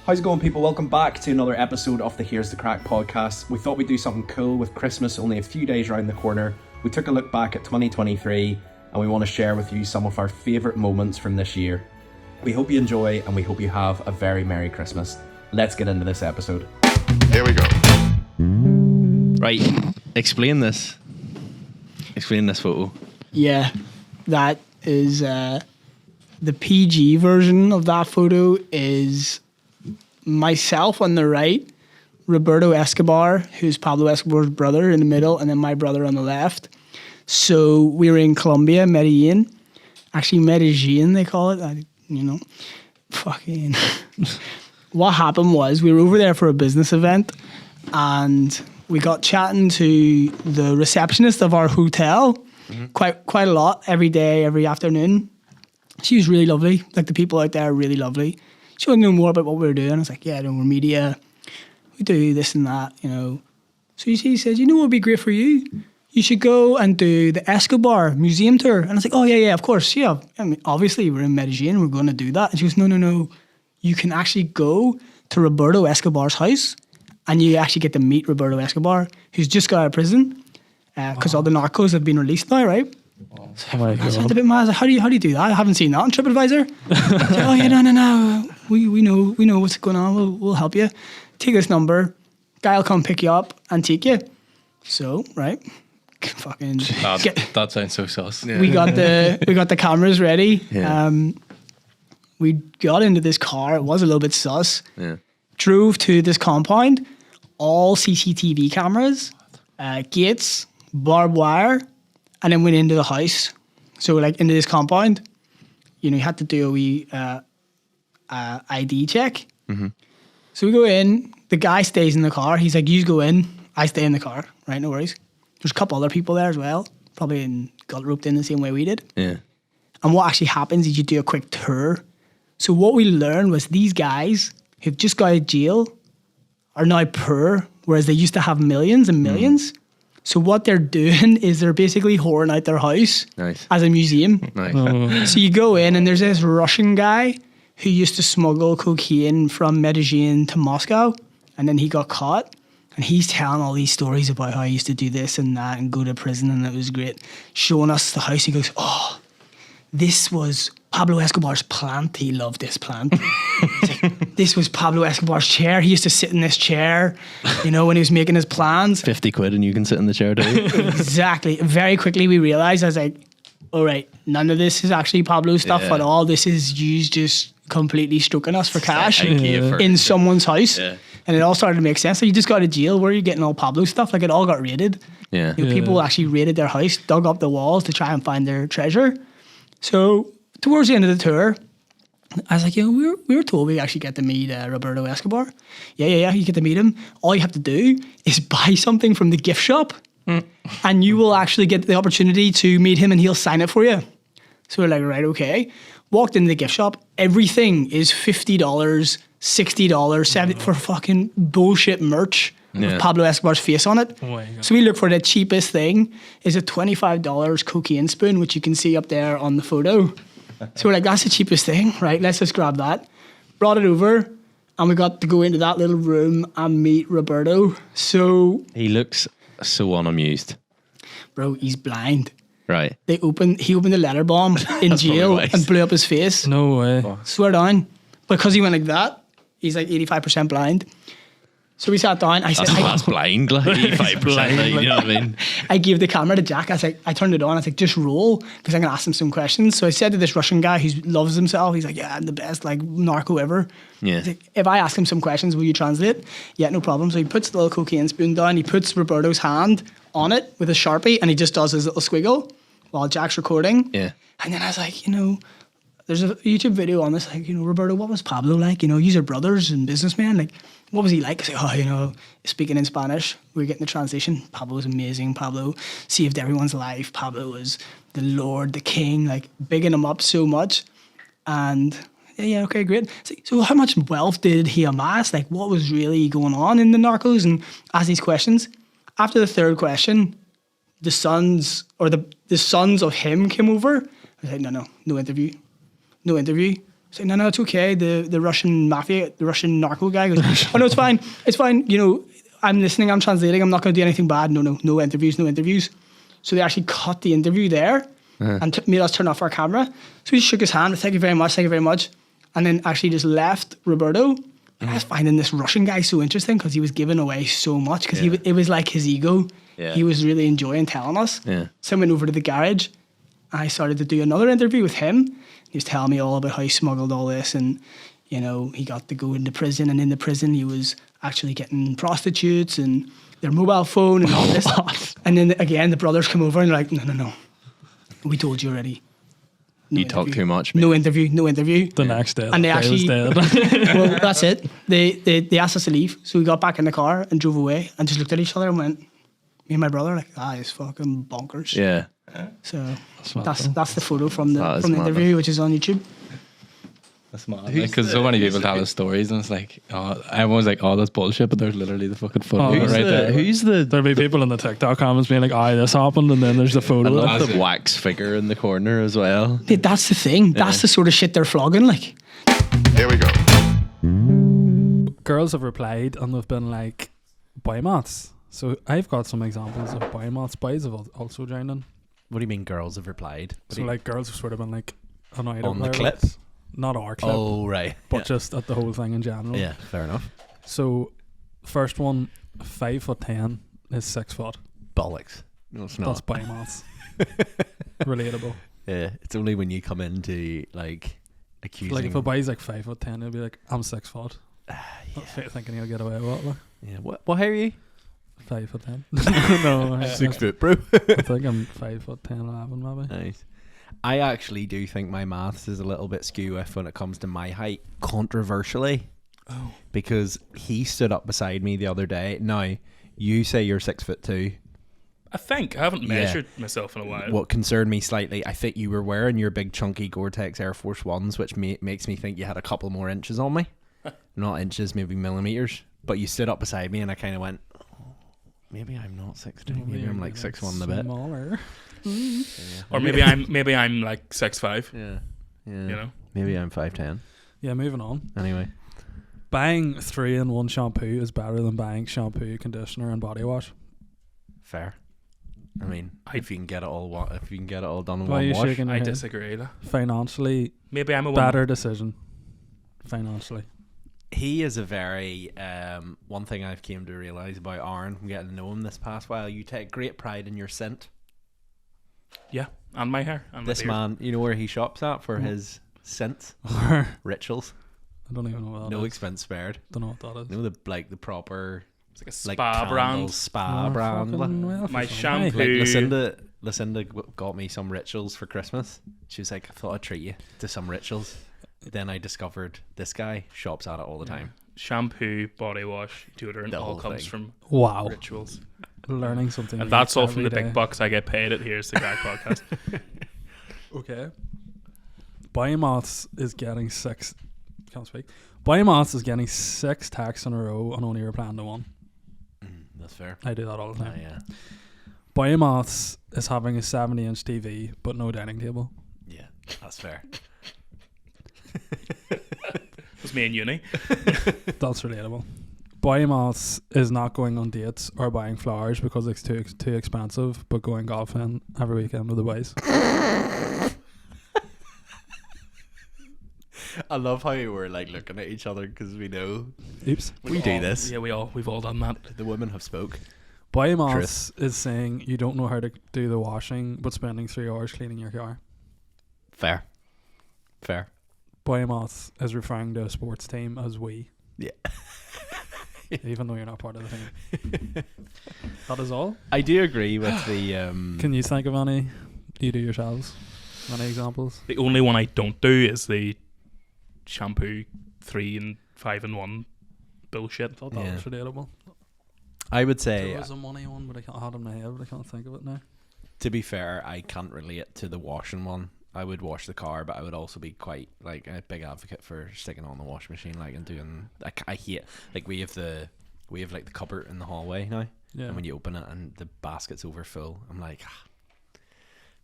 How's it going, people? Welcome back to another episode of the Here's the Crack podcast. We thought we'd do something cool with Christmas only a few days around the corner. We took a look back at 2023 and we want to share with you some of our favourite moments from this year. We hope you enjoy and we hope you have a very Merry Christmas. Let's get into this episode. Here we go. Right, explain this. Explain this photo. Yeah, that is the PG version of that photo is myself on the right, Roberto Escobar, who's Pablo Escobar's brother, in the middle, and then my brother on the left. So we were in Colombia, Medellin. Actually, Medellin, they call it. Fucking. What happened was we were over there for a business event, and we got chatting to the receptionist of our hotel quite a lot, every day, every afternoon. She was really lovely. Like, the people out there are really lovely. She wanted to know more about what we were doing. I was like, yeah, we're media. We do this and that, So she said, what would be great for you? You should go and do the Escobar museum tour. And I was like, oh, yeah, of course. Yeah. I mean, obviously, we're in Medellin. We're going to do that. And she goes, no. You can actually go to Roberto Escobar's house and you actually get to meet Roberto Escobar, who's just got out of prison because all the narcos have been released now, right? Oh my I was God. a bit mad. I was like, how do you do that? I haven't seen that on TripAdvisor. Like, oh yeah, no. We know what's going on. We'll help you. Take this number. Guy will come pick you up and take you. So right, fucking That sounds so sus. Yeah. we got the cameras ready. Yeah. We got into this car. It was a little bit sus. Yeah. Drove to this compound. All CCTV cameras, gates, barbed wire. And then went into the house. So, like, into this compound, you had to do a wee ID check. Mm-hmm. So we go in. The guy stays in the car. He's like, you go in. I stay in the car. Right, no worries. There's a couple other people there as well. Probably got roped in the same way we did. Yeah. And what actually happens is you do a quick tour. So what we learned was these guys who've just got out of jail are now poor, whereas they used to have millions and millions. So what they're doing is they're basically whoring out their house as a museum. Nice. So you go in and there's this Russian guy who used to smuggle cocaine from Medellin to Moscow, and then he got caught. And he's telling all these stories about how he used to do this and that and go to prison, and it was great. Showing us the house, he goes, oh, this was Pablo Escobar's plant. He loved this plant. Like, this was Pablo Escobar's chair. He used to sit in this chair, when he was making his plans. 50 quid and you can sit in the chair too. Exactly. Very quickly we realized, I was like, all right, none of this is actually Pablo's stuff at all. This is you just completely stroking us for cash in someone's house. Yeah. And it all started to make sense. So you just got to jail. Where are you getting all Pablo stuff? Like, it all got raided. Yeah. People actually raided their house, dug up the walls to try and find their treasure. So towards the end of the tour, I was like, we were told we actually get to meet Roberto Escobar. Yeah, you get to meet him. All you have to do is buy something from the gift shop and you will actually get the opportunity to meet him and he'll sign it for you. So we're like, right, okay. Walked into the gift shop. Everything is $50, $60, $70 for fucking bullshit merch with Pablo Escobar's face on it. Oh my God. So we look for the cheapest thing is a $25 cocaine spoon, which you can see up there on the photo. So we're like, that's the cheapest thing, right? Let's just grab that. Brought it over, and we got to go into that little room and meet Roberto. So He looks so unamused. bro, he's blind. Right. He opened the letter bomb in jail wise. and blew up his face. No way. Swear down. Because he went like that, he's like 85% blind. So we sat down. I said, That's blind, like 85%. Like, you know what I mean? I gave the camera to Jack. I was like, I turned it on. I was like, just roll because I'm gonna ask him some questions. So I said to this Russian guy who loves himself, he's like, yeah, I'm the best like narco ever. Yeah. He's like, if I ask him some questions, will you translate? Yeah, no problem. So he puts the little cocaine spoon down. He puts Roberto's hand on it with a Sharpie, and he just does his little squiggle while Jack's recording. Yeah. And then I was like, there's a YouTube video on this, like, Roberto, what was Pablo like? These are brothers and businessmen. Like, what was he like? I was like, speaking in Spanish, we were getting the translation. Pablo was amazing. Pablo saved everyone's life. Pablo was the Lord, the King, like, bigging him up so much. And yeah, okay, great. So how much wealth did he amass? Like, what was really going on in the narcos? And ask these questions. After the third question, the sons of him came over. I was like, no interview. So no, it's okay. The Russian mafia, the Russian narco guy goes, oh no, it's fine. It's fine. You know, I'm listening, I'm translating. I'm not going to do anything bad. No interviews. So they actually cut the interview there and made us turn off our camera. So he shook his hand. Thank you very much. And then actually just left Roberto. I was finding this Russian guy so interesting because he was giving away so much because it was like his ego. Yeah. He was really enjoying telling us. Yeah. So I went over to the garage. I started to do another interview with him. He was telling me all about how he smuggled all this and, you know, he got to go into prison, and in the prison he was actually getting prostitutes and their mobile phone and all this. And then again, the brothers come over and they're like, no. We told you already. No You talk too much. No interview. The next day, And they the guy was actually- dead. Well, that's it. They asked us to leave. So we got back in the car and drove away and just looked at each other and went, me and my brother, like, is fucking bonkers. Yeah. So mad, that's the photo from the That is interview, madness. which is on YouTube. That's mad. Because so many people tell us stories, and it's like, everyone's like, oh, that's bullshit, but there's literally the fucking photo Who's right there. the There'll be people in the TikTok comments being like, this happened, and then there's the I photo. love the wax figure in the corner as well. But that's the thing. That's the sort of shit they're flogging. Like, Here we go. Girls have replied, and they've been like, boy maths. So I've got some examples of boy maths. Boys have also joined in. What do you mean girls have replied? So like girls have sort of been like annoyed On the about clip? it. Not our clip, Oh, right. but just at the whole thing in general. Yeah, fair enough. So first one, 5'10" is 6 foot. Bollocks. No, it's not. That's boy maths. Relatable. Yeah, it's only when you come into, like, accusing... Like if a boy's like 5'10", he'll be like, I'm 6 foot. Thinking he'll get away with it. Like. Yeah, what height are you? 5'10". No, 6 foot, bro. I think I'm 5'10", 11 maybe. Nice. I actually do think my maths is a little bit skew if when it comes to my height, controversially. Oh. Because he stood up beside me the other day. Now, you say you're 6'2". I think. I haven't measured myself in a while. What concerned me slightly, I think you were wearing your big chunky Gore-Tex Air Force Ones, which makes me think you had a couple more inches on me. Not inches, maybe millimeters. But you stood up beside me and I kind of went, maybe I'm not 6'2". Maybe I'm like 6'1" and a bit. Smaller. Or maybe I'm like 6'5". Yeah. You know. Maybe I'm 5'10". Yeah, moving on. Anyway. Buying 3-in-1 shampoo is better than buying shampoo, conditioner, and body wash. Fair. I mean, if you can get it all done in Why are one you wash. shaking your I head? disagree. Like. Financially, Maybe I'm a better woman. decision. Financially. He is a very one thing I've came to realise about Aaron from getting to know him this past while. You take great pride in your scent. Yeah, and my hair. And This my beard. man, you know where he shops at for his scents, I rituals, don't even know what that no is. expense spared. Don't know what that is. You know the proper It's like a like spa candles, brand. spa brand. Fucking well, My for some shampoo. way. Like Lucinda got me some rituals for Christmas. She was like, I thought I'd treat you to some rituals. Then I discovered this guy shops at it all the time. Shampoo, body wash, deodorant, The all whole comes thing. from Wow. rituals. Learning something. And new that's all from every the day. big bucks I get paid at Here's the Crack podcast. Okay. Biomass is getting 6. Can't speak. Biomass is getting 6 texts in a row and only replying to one. That's fair. I do that all the Ah, time. yeah. Biomass is having a 70-inch TV but no dining table. Yeah, that's fair. It was me in uni. That's relatable. Biomass is not going on dates or buying flowers because it's too expensive, but going golfing every weekend with the boys. I love how we're like looking at each other because we know Oops. we do this. Yeah, we've all done that. The women have spoke. Biomass is saying you don't know how to do the washing, but spending 3 hours cleaning your car. Fair. Biomass is referring to a sports team as we, Yeah. even though you're not part of the team. That is all. I do agree with the. Can you think of any you do yourselves? Any examples? The only one I don't do is the shampoo 3 and 5-in-1 bullshit. I thought that Yeah. was relatable. I would say, There was a money one, but I had it in my head, but I can't think of it now. to be fair, I can't relate to the washing one. I would wash the car, but I would also be quite like a big advocate for sticking on the washing machine, like and doing. I hate like we have like the cupboard in the hallway now, and when you open it and the basket's over full, I'm like,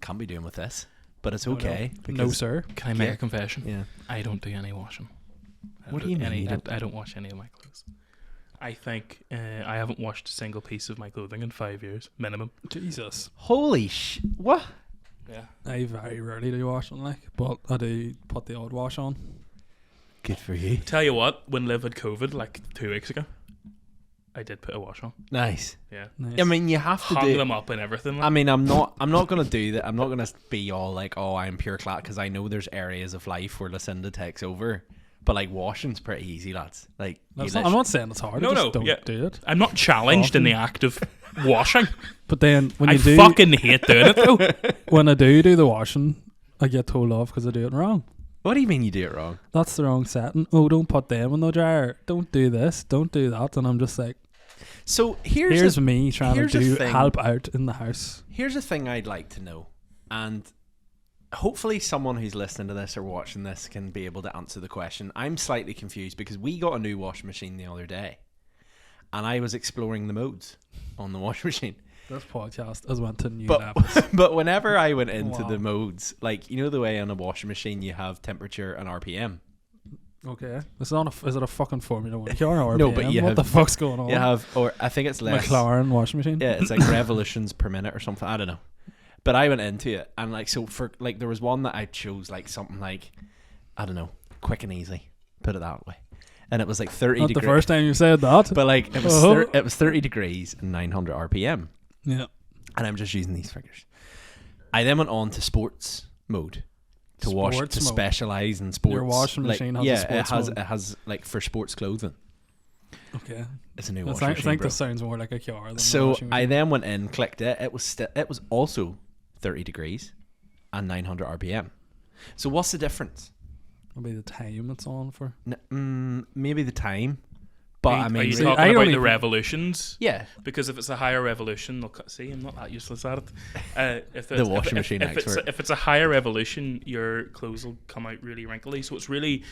can't be doing with this. but it's okay. No, because- sir. Can I make a confession? Yeah. I don't do any washing. What do you mean you don't? I don't wash any of my clothes. I think I haven't washed a single piece of my clothing in 5 years, minimum. Jesus. Holy what? Yeah. I very rarely do washing, like, but I do put the odd wash on. Good for you. Tell you what, when Liv had COVID like 2 weeks ago, I did put a wash on. Nice. Yeah. Nice. I mean, you have to Hung do. them up and everything. Like. I mean, I'm not gonna do that. I'm not gonna be all like, oh, I'm pure clat, because I know there's areas of life where Lucinda takes over. But like washing's pretty easy, lads. Like That's you not, I'm not saying it's hard. No, I just no, don't yeah. do it. I'm not challenged in the act of washing. But then when I you do, fucking hate doing it though. when I do the washing, I get told off because I do it wrong. What do you mean you do it wrong? That's the wrong setting. Oh, don't put them in the dryer. Don't do this. Don't do that. And I'm just like, So here's me trying to here's the do thing. help out in the house. Here's a thing I'd like to know, and hopefully someone who's listening to this or watching this can be able to answer the question. I'm slightly confused because we got a new washing machine the other day, and I was exploring the modes on the washing machine. This podcast has went to new But levels. but whenever I went into Wow. the modes, like, you know the way on a washing machine you have temperature and RPM. Okay, it's not a, is it a fucking Formula 1 car or No, but you what have- the fuck's going on? You have, or I think it's less. McLaren washing machine. Yeah, it's like revolutions per minute or something. I don't know. But I went into it, and like, so for like, there was one that I chose, like something like, I don't know, quick and easy, put it that way, and it was like 30 Not degrees. the first time you said that. But like, it was Oh. it was 30 degrees and 900 RPM, Yeah. and I'm just using these figures. I then went on to sports mode to wash, Sports to mode. specialize in sports. Your washing Like, machine has a yeah, sports mode. it has like for sports clothing. Okay. It's a new I washing think, I machine, think bro. this sounds more like a car than a So washing I machine. then went in, clicked it. It was also 30 degrees and 900 RPM. So what's the difference? It'll be the time it's on for. Maybe the time, but I are mean, you See, talking I about don't the even- revolutions? yeah, Because if it's a higher revolution, they'll see, I'm not that useless at it. If The washing machine if expert. if it's a higher revolution, your clothes will come out really wrinkly. So it's really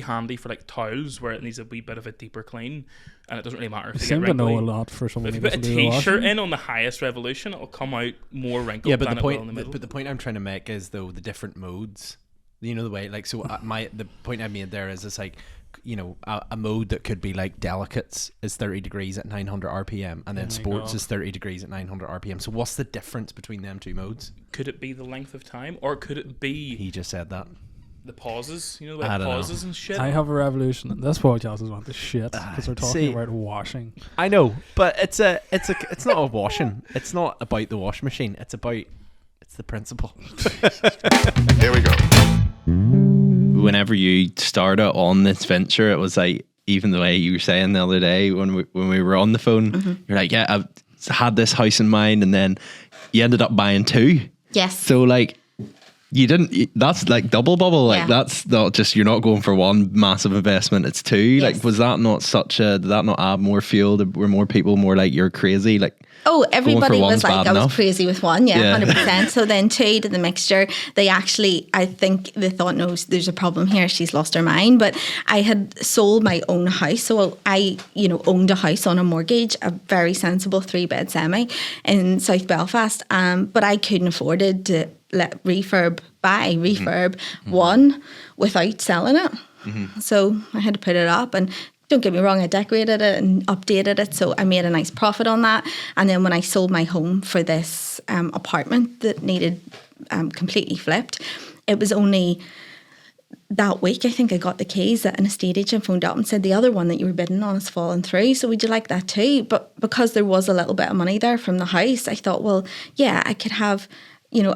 handy for like towels where it needs a wee bit of a deeper clean, and it doesn't really matter You if they seem get to know a wrinkly. lot for someone If you who put a doesn't do the t-shirt washing. in on the highest revolution, it'll come out more wrinkled yeah. But than the it will in the point, middle. but the point I'm trying to make is though the different modes. You know the way, like, so the point I made there is it's like, you know, a mode that could be like delicates is 30 degrees at 900 RPM, and then my sports God. is 30 degrees at 900 RPM. So what's the difference between them two modes? Could it be the length of time, or could it be He just said that. the pauses? You know, the way I it don't know. pauses and shit. I have a revolution. This podcast has went to shit because we're talking see- about washing. I know, but it's not a washing. It's not about the washing machine. It's the principle. Here we go. Whenever you started on this venture, it was like, even the way you were saying the other day when we were on the phone, you're like, yeah, I've had this house in mind, and then you ended up buying two. Yes. So like, that's like double bubble. Like Yeah. that's not just, you're not going for one massive investment, it's two. Yes. Like, was that not did that not add more fuel? Were more people more like, you're crazy? Like, Oh, everybody one's was like, bad I was enough. crazy with one. Yeah, Yeah. 100%. So then two to the mixture, they actually, I think they thought, no, there's a problem here. She's lost her mind. But I had sold my own house. So I, owned a house on a mortgage, a very sensible 3-bed semi in South Belfast. But I couldn't afford it to let refurb one without selling it. So I had to put it up, and don't get me wrong, I decorated it and updated it, so I made a nice profit on that. And then when I sold my home for this apartment that needed completely flipped, it was only that week, I think I got the keys that an estate agent phoned up and said, the other one that you were bidding on has fallen through, so would you like that too? But because there was a little bit of money there from the house, I thought, well, yeah, I could have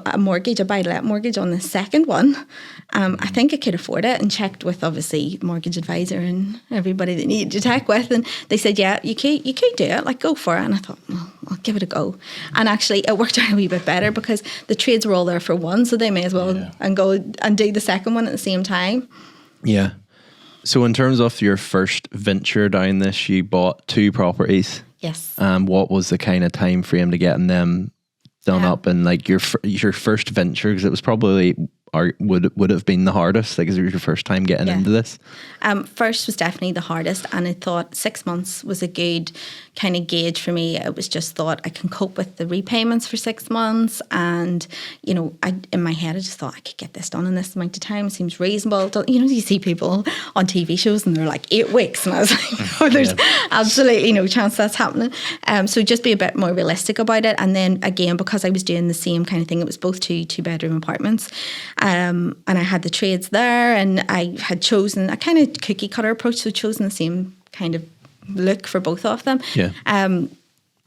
a mortgage, a buy-to-let mortgage on the second one. I think I could afford it, and checked with obviously mortgage advisor and everybody that needed to check with, and they said, yeah, you could do it, like, go for it. And I thought, well, I'll give it a go. And actually it worked out a wee bit better because the trades were all there for one, so they may as well and go and do the second one at the same time. yeah. So in terms of your first venture down this, you bought 2 properties. Yes. What was the kind of time frame to getting them done up, and like your first venture? Because it was probably would have been the hardest? Like, is it your first time getting Yeah. into this? First was definitely the hardest, and I thought 6 months was a good kind of gauge for me. It was just thought I can cope with the repayments for 6 months, and in my head I just thought I could get this done in this amount of time. It seems reasonable. You see people on TV shows and they're like 8 weeks, and I was like, no, there's absolutely no chance that's happening. So just be a bit more realistic about it. And then again, because I was doing the same kind of thing, it was both two-bedroom apartments, and I had the trades there, and I had chosen a kind of cookie cutter approach, so chosen the same kind of look for both of them. Yeah.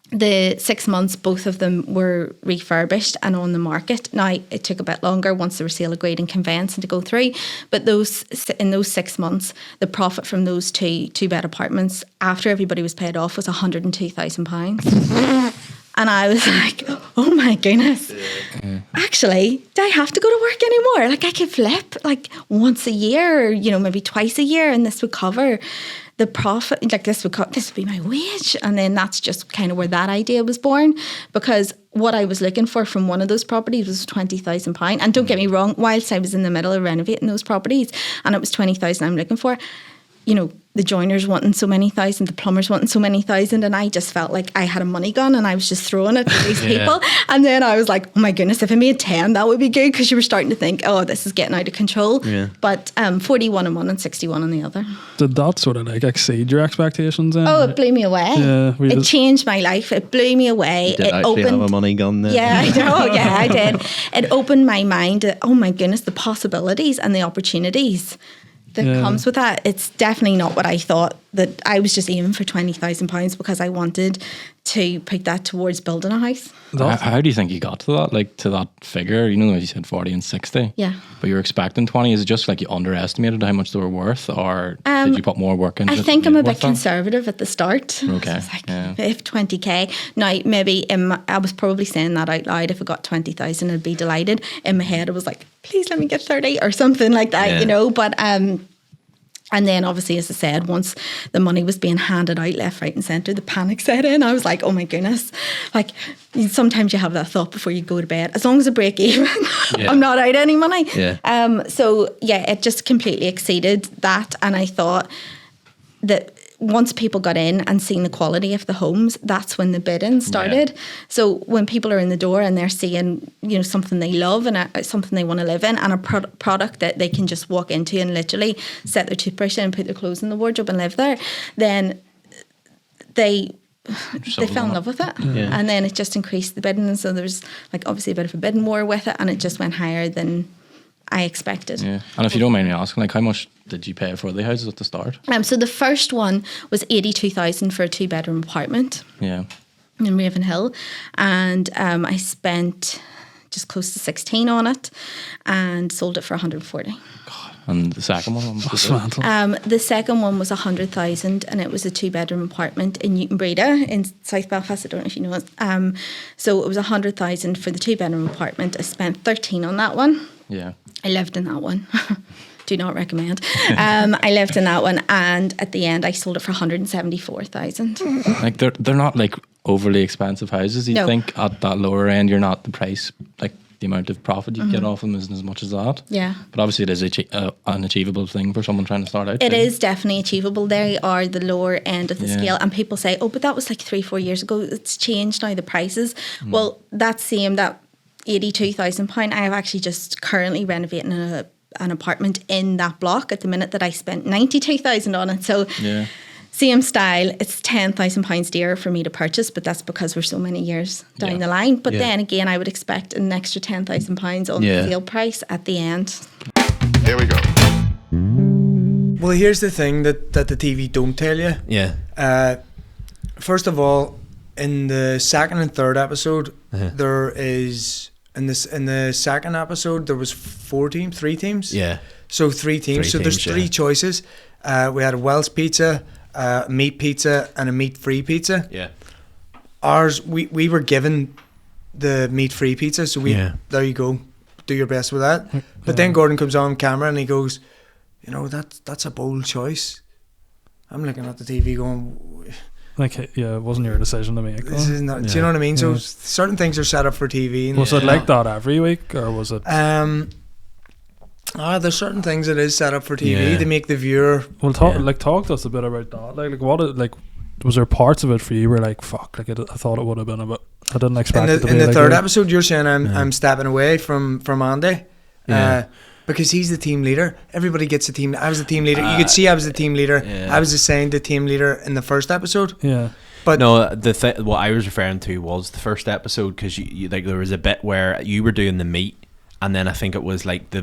The 6 months, both of them were refurbished and on the market. Now, it took a bit longer once they were sale agreed and conveyancing to go through, but in those 6 months, the profit from those two-bed apartments, after everybody was paid off, was £102,000. And I was like, oh my goodness. Actually, do I have to go to work anymore? Like, I could flip like once a year, or, maybe twice a year, and this would cover the profit. Like, this would be my wage. And then that's just kind of where that idea was born, because what I was looking for from one of those properties was £20,000. And don't get me wrong, whilst I was in the middle of renovating those properties and it was 20,000 I'm looking for, the joiners wanting so many thousand, the plumbers wanting so many thousand, and I just felt like I had a money gun and I was just throwing it at these people. And then I was like, oh my goodness, if I made 10, that would be good, because you were starting to think, oh, this is getting out of control. Yeah. But 41 on one and 61 on the other. Did that sort of exceed your expectations then? Oh, it blew me away. Yeah, it changed my life. It blew me away. You did actually have a money gun then. Yeah, I know. Yeah, I did. It opened my mind to, oh my goodness, the possibilities and the opportunities that comes with that. It's definitely not what I thought. That I was just aiming for £20,000 because I wanted to put that towards building a house. How do you think you got to that? Like, to that figure? As you said 40 and 60. Yeah. But you were expecting 20. Is it just like you underestimated how much they were worth, or did you put more work into it? I think I'm a bit conservative at the start. Okay. So if 20k. Now, maybe I was probably saying that out loud. If I got 20,000, I'd be delighted. In my head, I was like, please let me get 30 or something like that, But and then obviously, as I said, once the money was being handed out left, right and centre, the panic set in. I was like, oh my goodness. Like, sometimes you have that thought before you go to bed. As long as I break even, I'm not out any money. Yeah. So, it just completely exceeded that. And I thought that once people got in and seen the quality of the homes, that's when the bidding started. Yeah. So when people are in the door and they're seeing, something they love and something they want to live in, and a product that they can just walk into and literally set their toothbrush in and put their clothes in the wardrobe and live there, then they fell in love with it. Yeah. And then it just increased the bidding. And so there's obviously a bit of a bidding war with it, and it just went higher than I expected. Yeah. And if you don't mind me asking, how much did you pay for the houses at the start? So the first one was 82,000 for a 2-bedroom apartment. Yeah. In Ravenhill, and I spent just close to 16 on it, and sold it for 140. God. And the second one? The second one was 100,000, and it was a 2-bedroom apartment in Newton Breda in South Belfast. I don't know if you know it. So it was 100,000 for the 2-bedroom apartment. I spent 13 on that one. Yeah. I lived in that one. Do not recommend. I lived in that one, and at the end I sold it for 174,000. Like, they're not overly expensive houses. You think at that lower end, you're not the price, the amount of profit you get off them isn't as much as that. Yeah. But obviously it is an achievable thing for someone trying to start out. It is definitely achievable. They are the lower end of the scale, and people say, oh, but that was 3-4 years ago. It's changed now, the prices. Well, that £82,000, I have actually just currently renovating an apartment in that block at the minute that I spent 92,000 on it. So same style, it's £10,000 dearer for me to purchase, but that's because we're so many years down the line. But then again, I would expect an extra £10,000 on the sale price at the end. Here we go. Well, here's the thing that the TV don't tell you. Yeah. First of all, in the second and third episode, there is in the second episode there was 3 teams. Yeah. So 3 teams. So there's 3 choices. We had a Welsh pizza, a meat pizza, and a meat-free pizza. Yeah. Ours, we were given the meat-free pizza, so there you go, do your best with that. But then Gordon comes on camera and he goes, that's a bold choice. I'm looking at the TV going, it wasn't your decision to make. This is not, do you know what I mean? So certain things are set up for TV. Was it like that every week, or was it? There's certain things that is set up for TV to make the viewer. Well, talk to us a bit about that. Like was there parts of it for you where like fuck, like I thought it would have been a bit. I didn't expect it to be in the like third episode. You're saying I'm stepping away from Andy. Because he's the team leader. Everybody gets a team. I was the team leader. You could see I was the team leader. I was assigned the team leader in the first episode. Yeah. But no, what I was referring to was the first episode, because you like there was a bit where you were doing the meat, and then I think it was like the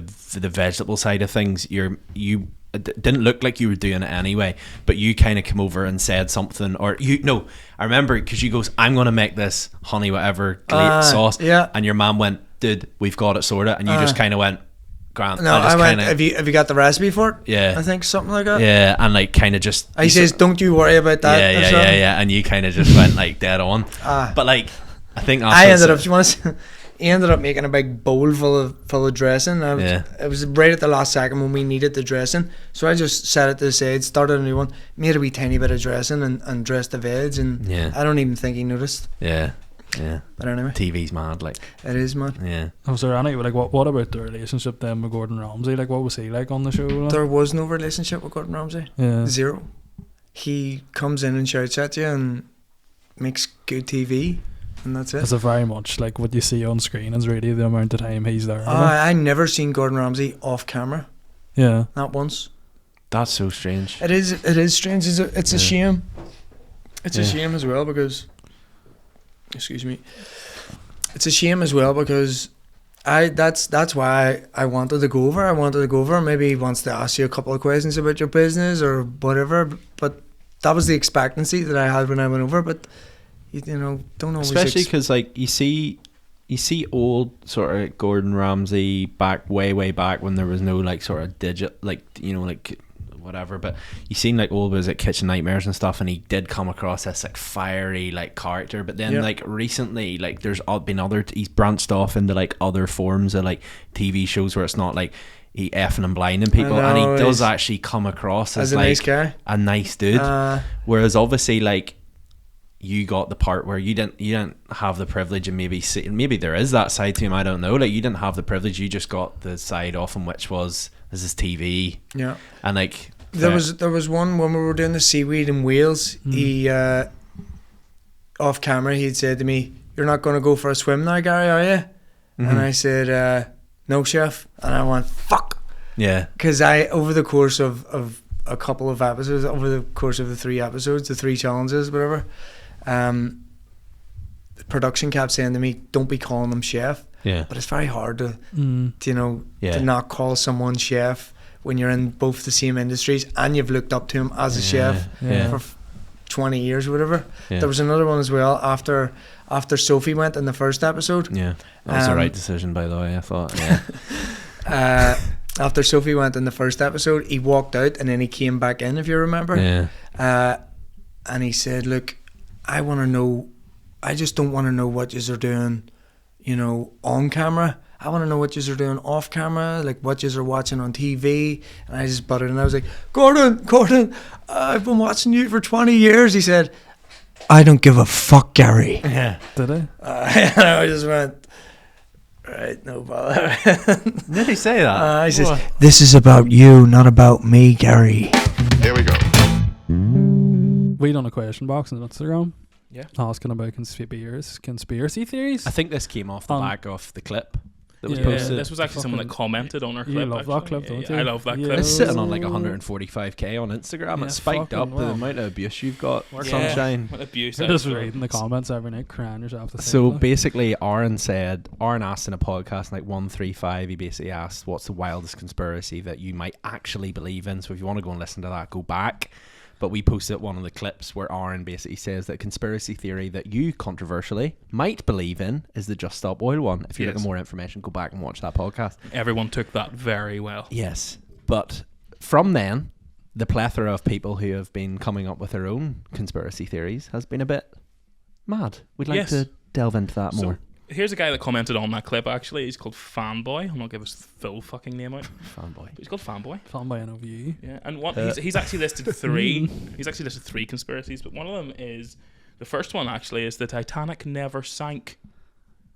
vegetable side of things. It didn't look like you were doing it anyway, but you kind of come over and said something, or I remember because you goes, I'm gonna make this honey whatever sauce, and your mom went, dude, we've got it sorted, and you just kind of went, Grant. No, I went, have you got the recipe for it? Yeah, I think something like that. Yeah, and like kind of just he says, don't you worry about that. Yeah, and you kind of just went like dead on. But like I think I ended up. Do you want to? He ended up making a big bowl full of dressing. It was right at the last second when we needed the dressing, so I just set it to the side, started a new one, made a wee tiny bit of dressing, and dressed the veg. And I don't even think he noticed. Yeah. But anyway, TV's mad. Like it is mad. Yeah. Was there any like what about the relationship then with Gordon Ramsay? Like what was he like on the show? Like? There was no relationship with Gordon Ramsay. Yeah. Zero. He comes in and shouts at you and makes good TV. And that's it. It's a very much like what you see on screen is really the amount of time he's there. I never seen Gordon Ramsay off camera. Yeah. Not once. That's so strange. It is strange. It's a shame. It's a shame as well because excuse me. It's a shame as well because that's why I wanted to go over. Maybe he wants to ask you a couple of questions about your business or whatever, but that was the expectancy that I had when I went over, but don't always. Especially because like you see old sort of Gordon Ramsay way back when there was no like sort of like whatever. But you seen like old was it Kitchen Nightmares and stuff, and he did come across this like fiery like character. But then like recently, like there's been he's branched off into like other forms of like TV shows where it's not like he effing and blinding people, and he does actually come across as a like nice guy, a nice dude. Whereas obviously like. You got the part where you didn't have the privilege of maybe there is that side to him, I don't know, like you didn't have the privilege, you just got the side off him, which was this is TV. Yeah. And like there was one when we were doing the seaweed in Wales, he off camera he'd said to me, you're not going to go for a swim now, Gary, are you? And I said no, chef, and I went fuck, because over the course of a couple of episodes, over the course of the 3 episodes, the 3 challenges, whatever, the production kept saying to me, don't be calling him chef. But it's very hard to to not call someone chef when you're in both the same industries and you've looked up to him as a chef for 20 years or whatever. There was another one as well after Sophie went in the first episode. That was the right decision, by the way, I thought. After Sophie went in the first episode, he walked out and then he came back in, if you remember. And he said, look, I just don't want to know what yous are doing, on camera. I want to know what yous are doing off camera, like what yous are watching on TV. And I just butted and I was like, Gordon, I've been watching you for 20 years. He said, I don't give a fuck, Gary. Yeah. Did I? And I just went, right, no bother. Did he say that? He says, this is about you, not about me, Gary. Here we go. We done a question box on Instagram. Yeah. Asking about conspiracy theories. I think this came off the back of the clip that was Yeah, posted. this was actually someone that commented on our clip. You love that clip, don't you? I love that Yeah. clip. It's sitting on like 145k on Instagram. Yeah, It's spiked fucking up with the wow. amount of abuse you've got. Yeah. Sunshine. What abuse. You're just reading the comments every night, crying yourself to So sleep. basically, Aaron asked in a podcast like 135. He basically asked, "What's the wildest conspiracy that you might actually believe in?" So if you want to go and listen to that, go back. But we posted one of the clips where Aaron basically says that conspiracy theory that you controversially might believe in is the Just Stop Oil one. If you're looking more information, go back and watch that podcast. Everyone took that very well. Yes. But from then, the plethora of people who have been coming up with their own conspiracy theories has been a bit mad. We'd like to delve into that more. Here's a guy that commented on that clip, actually. He's called Fanboy. I'm not give his full fucking name out. Fanboy. But he's called Fanboy. Fanboy NOVU. Yeah, and he's actually listed 3. He's actually listed 3 conspiracies, but one of them is, the first one actually is the Titanic never sank.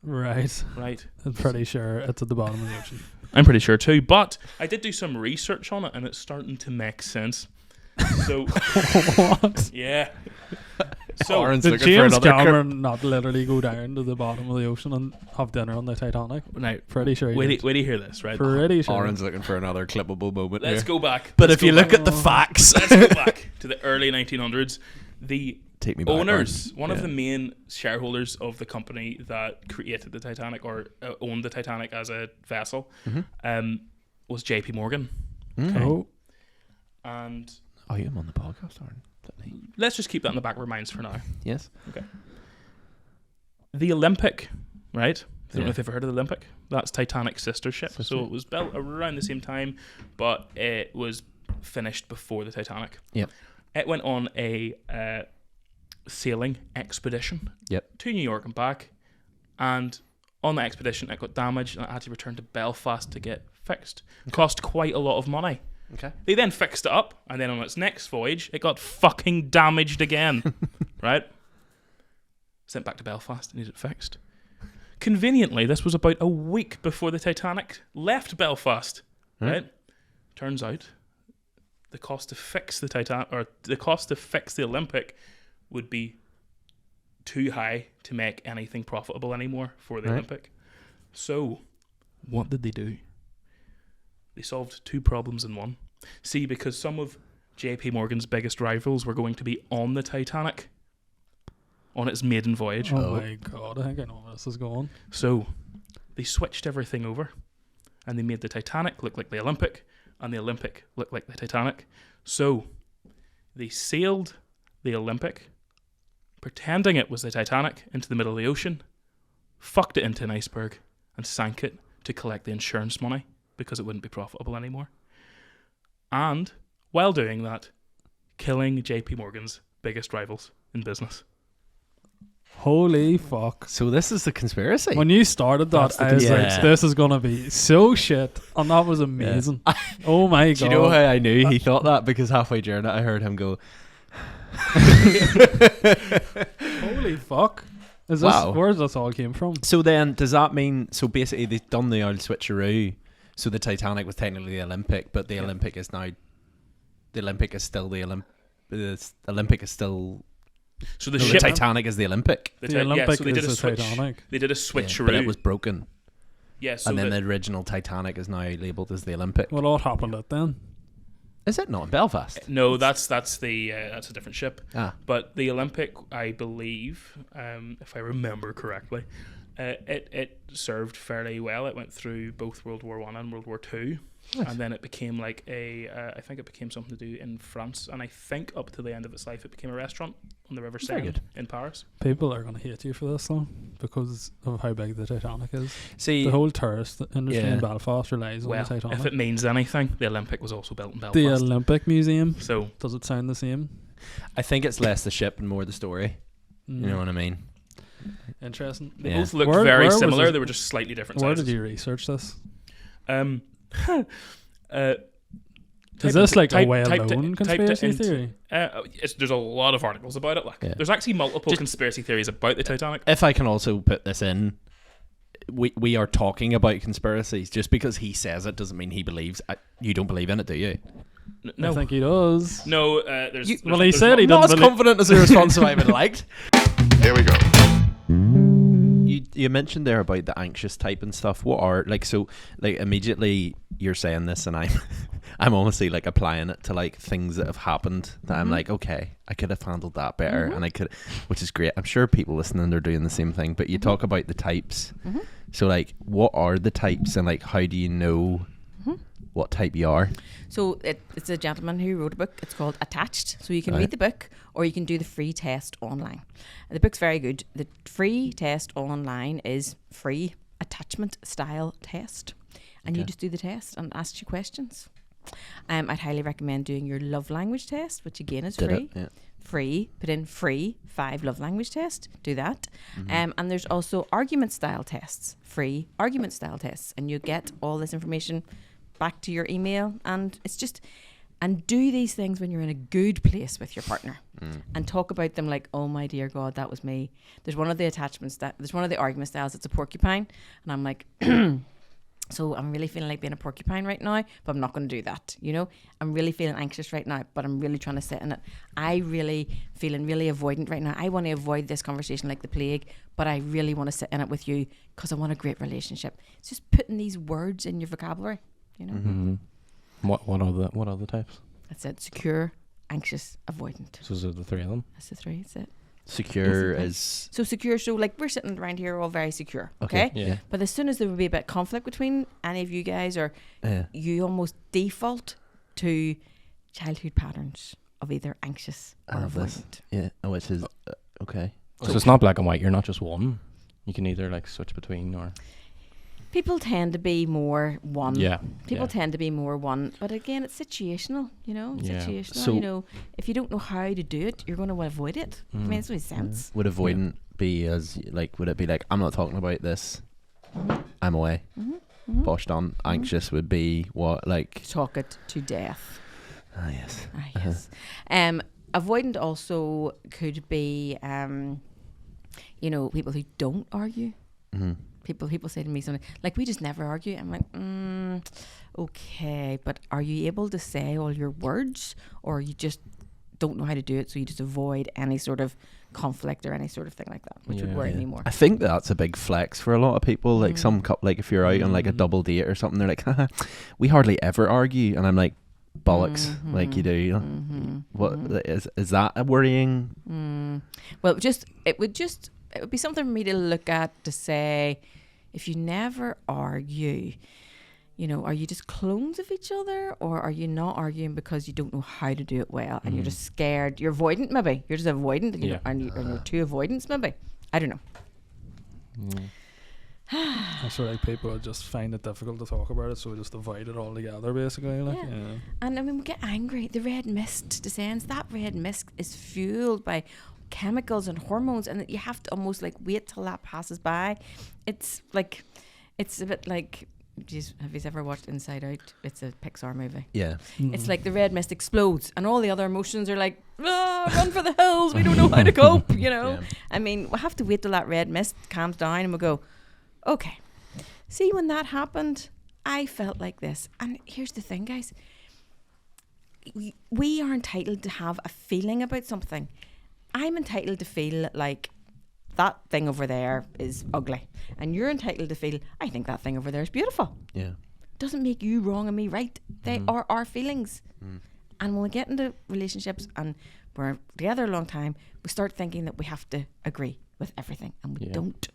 Right. Right. I'm pretty sure it's at the bottom of the ocean. I'm pretty sure too. But I did do some research on it, and it's starting to make sense. So What? yeah. So Aaron's Did looking for James another Cameron not literally go down to the bottom of the ocean and have dinner on the Titanic? now, Pretty sure he wait did. till you hear this, right? Pretty sure. Aaron's looking for another clippable moment Let's here. go back. But Let's if you go look back. at the facts, Let's go back to the early 1900s. The take me back. owners, one of Yeah. the main shareholders of the company that created the Titanic or owned the Titanic as a vessel, was J.P. Morgan. Okay. Oh, And Oh, you're on the podcast, Aaron. let's just keep that in the back of our minds for now. Yes. The Olympic, right? I don't know Yeah. if you've ever heard of the Olympic. That's Titanic's sister ship. So it was built around the same time, but it was finished before the Titanic. Yep. It went on a sailing expedition Yep. to New York and back. And on the expedition, it got damaged and it had to return to Belfast to get fixed. Cost quite a lot of money. Okay. They then fixed it up, and then on its next voyage, it got fucking damaged again. Right? Sent back to Belfast, needed it fixed. Conveniently, this was about a week before the Titanic left Belfast. Right? Turns out, the cost to fix the Titanic, or the cost to fix the Olympic, would be too high to make anything profitable anymore for the Olympic. So, what did they do? They solved two problems in one. See, because some of J.P. Morgan's biggest rivals were going to be on the Titanic on its maiden voyage. oh my god, I think I know where this is going. So they switched everything over and they made the Titanic look like the Olympic and the Olympic look like the Titanic. So they sailed the Olympic, pretending it was the Titanic, into the middle of the ocean, fucked it into an iceberg and sank it to collect the insurance money because it wouldn't be profitable anymore. And while doing that, killing JP Morgan's biggest rivals in business. Holy fuck. So this is the conspiracy. When you started that, That's the I was conspiracy. like, this is going to be so shit. And that was amazing. Oh my god. Do you know how I knew he thought that? Because halfway during it, I heard him go, Holy fuck. Is this, Wow. where does this all came from? So then, does that mean, so basically they've done the old switcheroo, so the Titanic was technically the Olympic, but the Olympic is now, the Olympic is still the Olympic is still, So the no, the ship, Titanic is the Olympic. The Olympic so they is did a the switch. Titanic. They did a Yeah, switcheroo. but it was broken. Yeah, so And then the original Titanic is now labelled as the Olympic. What all happened at then? Is it not in Belfast? no, that's a different ship. Ah, But the Olympic, I believe, if I remember correctly, it served fairly well. It went through both World War I and World War II. Nice. And then it became like I think it became something to do in France. And I think up to the end of its life, it became a restaurant on the River Very Seine good. in Paris. People are going to hate you for this though, because of how big the Titanic is. see, The whole tourist industry Yeah. in Belfast relies on Well, the Titanic. if it means anything, the Olympic was also built in Belfast. The Olympic Museum, So does it sound the same? I think it's less the ship and more the story. Mm. You know what I mean? Interesting. they Yeah. both looked Where very was similar. this- They were just slightly different Where sizes. did you research this? Um, Is this like a type- well-known typed it conspiracy into- theory? there's a lot of articles about it. Like, Yeah. there's actually multiple Just- conspiracy theories about the Titanic. If I can also put this in, we are talking about conspiracies. Just because he says it doesn't mean he believes. You don't believe in it, do you? No, I think he does. no. There's Well, he said he Not as doesn't believe. confident as a response I would have liked. Here we go. You mentioned there about the anxious type and stuff. What are immediately you're saying this and I'm honestly like applying it to like things that have happened that I'm like, okay, I could have handled that better and I could, which is great. I'm sure people listening are doing the same thing, but you talk about the types. So like, what are the types and like, how do you know what type you are? So it's a gentleman who wrote a book. It's called Attached. So you can read the book or you can do the free test online. And the book's very good. The free test online is free attachment style test. And you just do the test and ask you questions. I'd highly recommend doing your love language test, which again is free. Free, put in free 5 love language test, do that. And there's also argument style tests, free argument style tests. And you get all this information back to your email, and it's just, and do these things when you're in a good place with your partner and talk about them like, oh my dear God, that was me. There's one of the attachments that there's one of the argument styles, it's a porcupine, and I'm like So I'm really feeling like being a porcupine right now, but I'm not going to do that. You know, I'm really feeling anxious right now, but I'm really trying to sit in it. I really feeling really avoidant right now. I want to avoid this conversation like the plague, but I really want to sit in it with you because I want a great relationship. It's just putting these words in your vocabulary, you know. Mm-hmm. What are the types? That's it. Secure, anxious, avoidant. So those are the three of them? That's the three. That's it. Secure is... So secure, so like we're sitting around here all very secure, okay? Yeah. But as soon as there would be a bit of conflict between any of you guys, or you almost default to childhood patterns of either anxious or avoidant. Yeah, which is... okay. So it's not black and white. You're not just one. You can either like switch between or... People tend to be more one. Yeah. People tend to be more one. But again, it's situational, you know? Yeah. Situational. So- you know, if you don't know how to do it, you're going to avoid it. I mean, it's makes sense. Would avoidant be as, like, would it be like, I'm not talking about this, I'm away, bosh done. Anxious would be what, like... Talk it to death. Ah, yes. Yes. Avoidant also could be, you know, people who don't argue. Mm-hmm. People say to me something like, we just never argue. I'm like, okay, but are you able to say all your words, or you just don't know how to do it, so you just avoid any sort of conflict or any sort of thing like that, which would worry me more. I think that's a big flex for a lot of people. Like some couple, like if you're out on like a double date or something, they're like, haha, we hardly ever argue, and I'm like, bollocks, like you do. You know? What is that a worrying? Well, it would be something for me to look at to say, if you never argue, you know, are you just clones of each other, or are you not arguing because you don't know how to do it well, and you're just scared? You're avoidant, maybe. You're just avoidant, and you're too avoidance, maybe. I don't know. I sort of like people just find it difficult to talk about it, so we just avoid it altogether, basically. Like, And I mean, we get angry. The red mist descends. That red mist is fueled by chemicals and hormones, and you have to almost like wait till that passes by. It's like, it's a bit like, geez, have you ever watched Inside Out? It's a Pixar movie. Yeah. It's like the red mist explodes and all the other emotions are like, run for the hills, we don't know how to cope, you know. Yeah. I mean, we'll have to wait till that red mist calms down and we'll go, okay, see, when that happened, I felt like this. And here's the thing, guys, we are entitled to have a feeling about something. I'm entitled to feel like that thing over there is ugly, and you're entitled to feel, I think that thing over there is beautiful. Yeah. Doesn't make you wrong and me right. They are our feelings. And when we get into relationships and we're together a long time, we start thinking that we have to agree with everything, and we don't.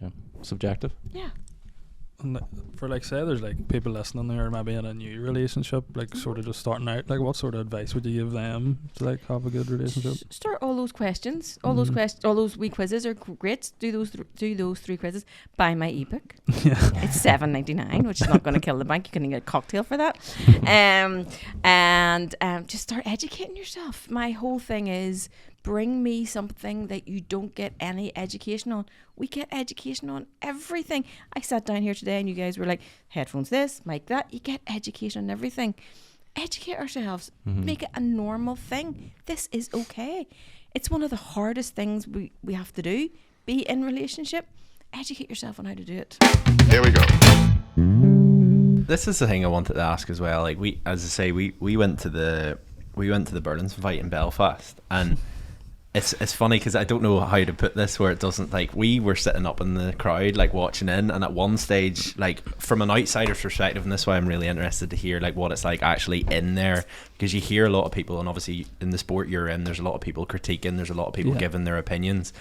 Yeah. Subjective. Yeah. And for like, say there's like people listening there maybe in a new relationship, like sort of just starting out, like what sort of advice would you give them to like have a good relationship? Start all those questions, all those questions, all those wee quizzes are great. Do those 3 quizzes. Buy my ebook. It's $7.99, which is not going to kill the bank. You can get a cocktail for that. And just start educating yourself. My whole thing is, bring me something that you don't get any education on. We get education on everything. I sat down here today and you guys were like, headphones this, mic that. You get education on everything. Educate ourselves. Make it a normal thing. This is okay. It's one of the hardest things we have to do. Be in relationship. Educate yourself on how to do it. Here we go. This is the thing I wanted to ask as well. Like we went to the Berlin fight in Belfast, and it's funny because I don't know how to put this where it doesn't, like, we were sitting up in the crowd like watching in, and at one stage, like from an outsider's perspective, and this is why I'm really interested to hear like what it's like actually in there, because you hear a lot of people, and obviously in the sport you're in, there's a lot of people critiquing, there's a lot of people giving their opinions,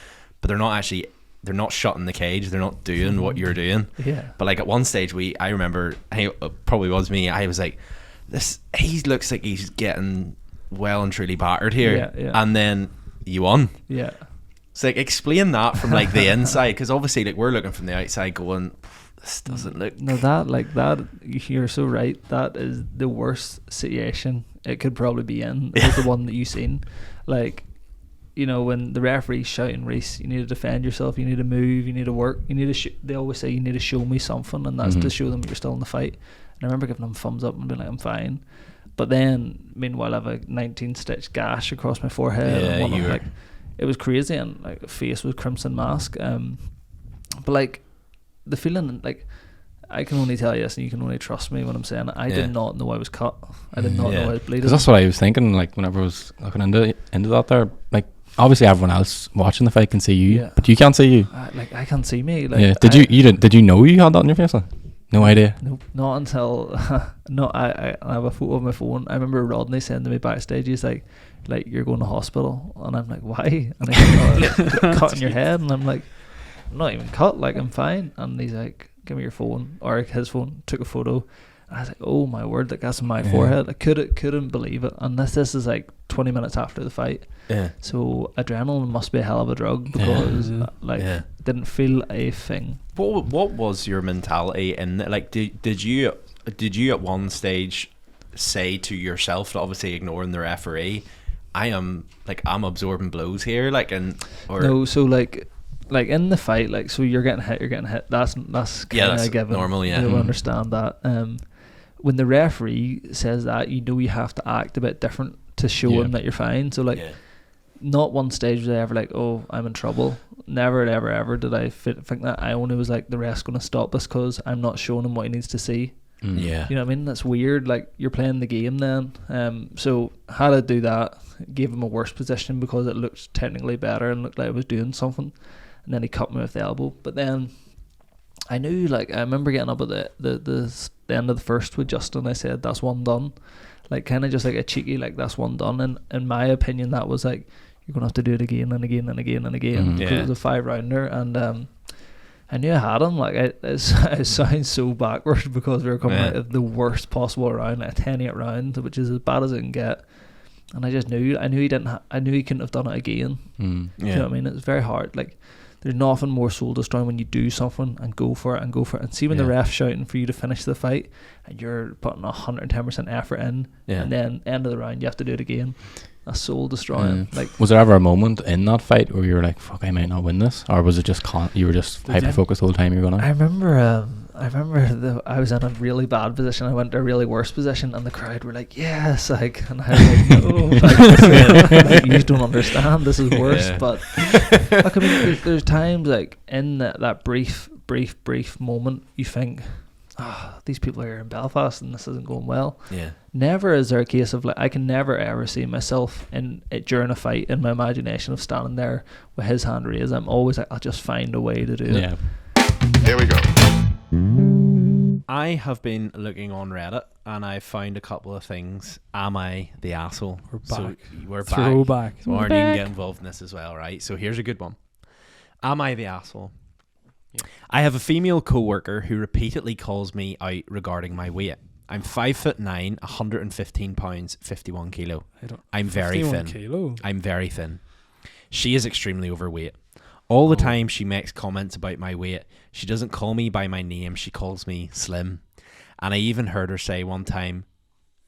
but they're not shutting the cage, they're not doing what you're doing. But like at one stage I remember, it probably was me, I was like, he looks like he's getting well and truly battered here. And then you won. It's like, explain that from like the inside, because obviously like we're looking from the outside going, this doesn't look... No, that you're so right, that is the worst situation it could probably be in. Is the one that you've seen. Like, you know, when the referee's shouting, Reece, you need to defend yourself, you need to move, you need to work, you need to they always say you need to show me something, and that's to show them you're still in the fight. And I remember giving them thumbs up and being like, I'm fine. But then, meanwhile, I have a 19-stitch gash across my forehead. And like, it was crazy, and like the face was crimson mask. But like the feeling, like I can only tell you this, and you can only trust me when I'm saying it. I did not know I was cut. I did not know I was bleeding. Because that's what I was thinking. Like whenever I was looking into that, there, like obviously everyone else watching the fight can see you, but you can't see you. I can't see me. Like, Did you know you had that on your face? Like? No idea. No, not until I have a photo of my phone. I remember Rodney saying to me backstage, he's like you're going to hospital, and I'm like, why? And he's like, cut in your head, and I'm like, I'm not even cut. Like I'm fine. And he's like, give me your phone, or his phone. Took a photo. And I was like, oh my word, like that's on my forehead. I couldn't believe it. And this is like 20 minutes after the fight. Yeah. So adrenaline must be a hell of a drug because didn't feel a thing. What was your mentality? And like, did you at one stage say to yourself, obviously ignoring the referee, I'm absorbing blows here, no, so like in the fight, like, so you're getting hit. That's kind of given. Normal, yeah. You'll understand that. When the referee says that, you have to act a bit different to show him that you're fine. So like, not one stage was I ever like, oh, I'm in trouble. Never, ever did I think that. I only was like, the ref's going to stop this because I'm not showing him what he needs to see. Yeah. You know what I mean? That's weird. Like, you're playing the game then. So how to do that, gave him a worse position because it looked technically better and looked like I was doing something. And then he cut me with the elbow. But then I knew, like, I remember getting up at the end of the first with Justin. I said, that's one done. Like, kind of just like a cheeky, like, that's one done. And in my opinion, that was like, you're going to have to do it again and again and again and again. Because it was a 5-rounder. And I knew I had him. Like, it sounds so backwards because we were coming out of the worst possible round, like a 10-8 round, which is as bad as it can get. And I just knew, I knew he couldn't have done it again. You know what I mean? It's very hard. Like, there's nothing more soul destroying when you do something and go for it. And see when the ref's shouting for you to finish the fight and you're putting 110% effort in, and then end of the round you have to do it again. That's soul destroying. Like, was there ever a moment in that fight where you were like, "Fuck, I might not win this," or was it just you were just hyper focused the whole time you were going on? I remember I was in a really bad position. I went to a really worse position, and the crowd were like, "Yes!" Like, and I was like, "No, like, you don't understand. This is worse." But like, I mean, there's times like in that brief moment, you think, these people are here in Belfast and this isn't going well. Yeah. Never is there a case of like, I can never ever see myself during a fight in my imagination of standing there with his hand raised. I'm always like, I'll just find a way to do it. Here we go. I have been looking on Reddit and I found a couple of things. Am I the asshole? We're back. So we're Throwback. So Arnie, you can get involved in this as well, right? So here's a good one. Am I the asshole? Yeah. I have a female co-worker who repeatedly calls me out regarding my weight. I'm 5'9", 115 pounds, 51 kilo. I'm very thin. Kilo? I'm very thin. She is extremely overweight. All the time she makes comments about my weight. She doesn't call me by my name. She calls me Slim. And I even heard her say one time,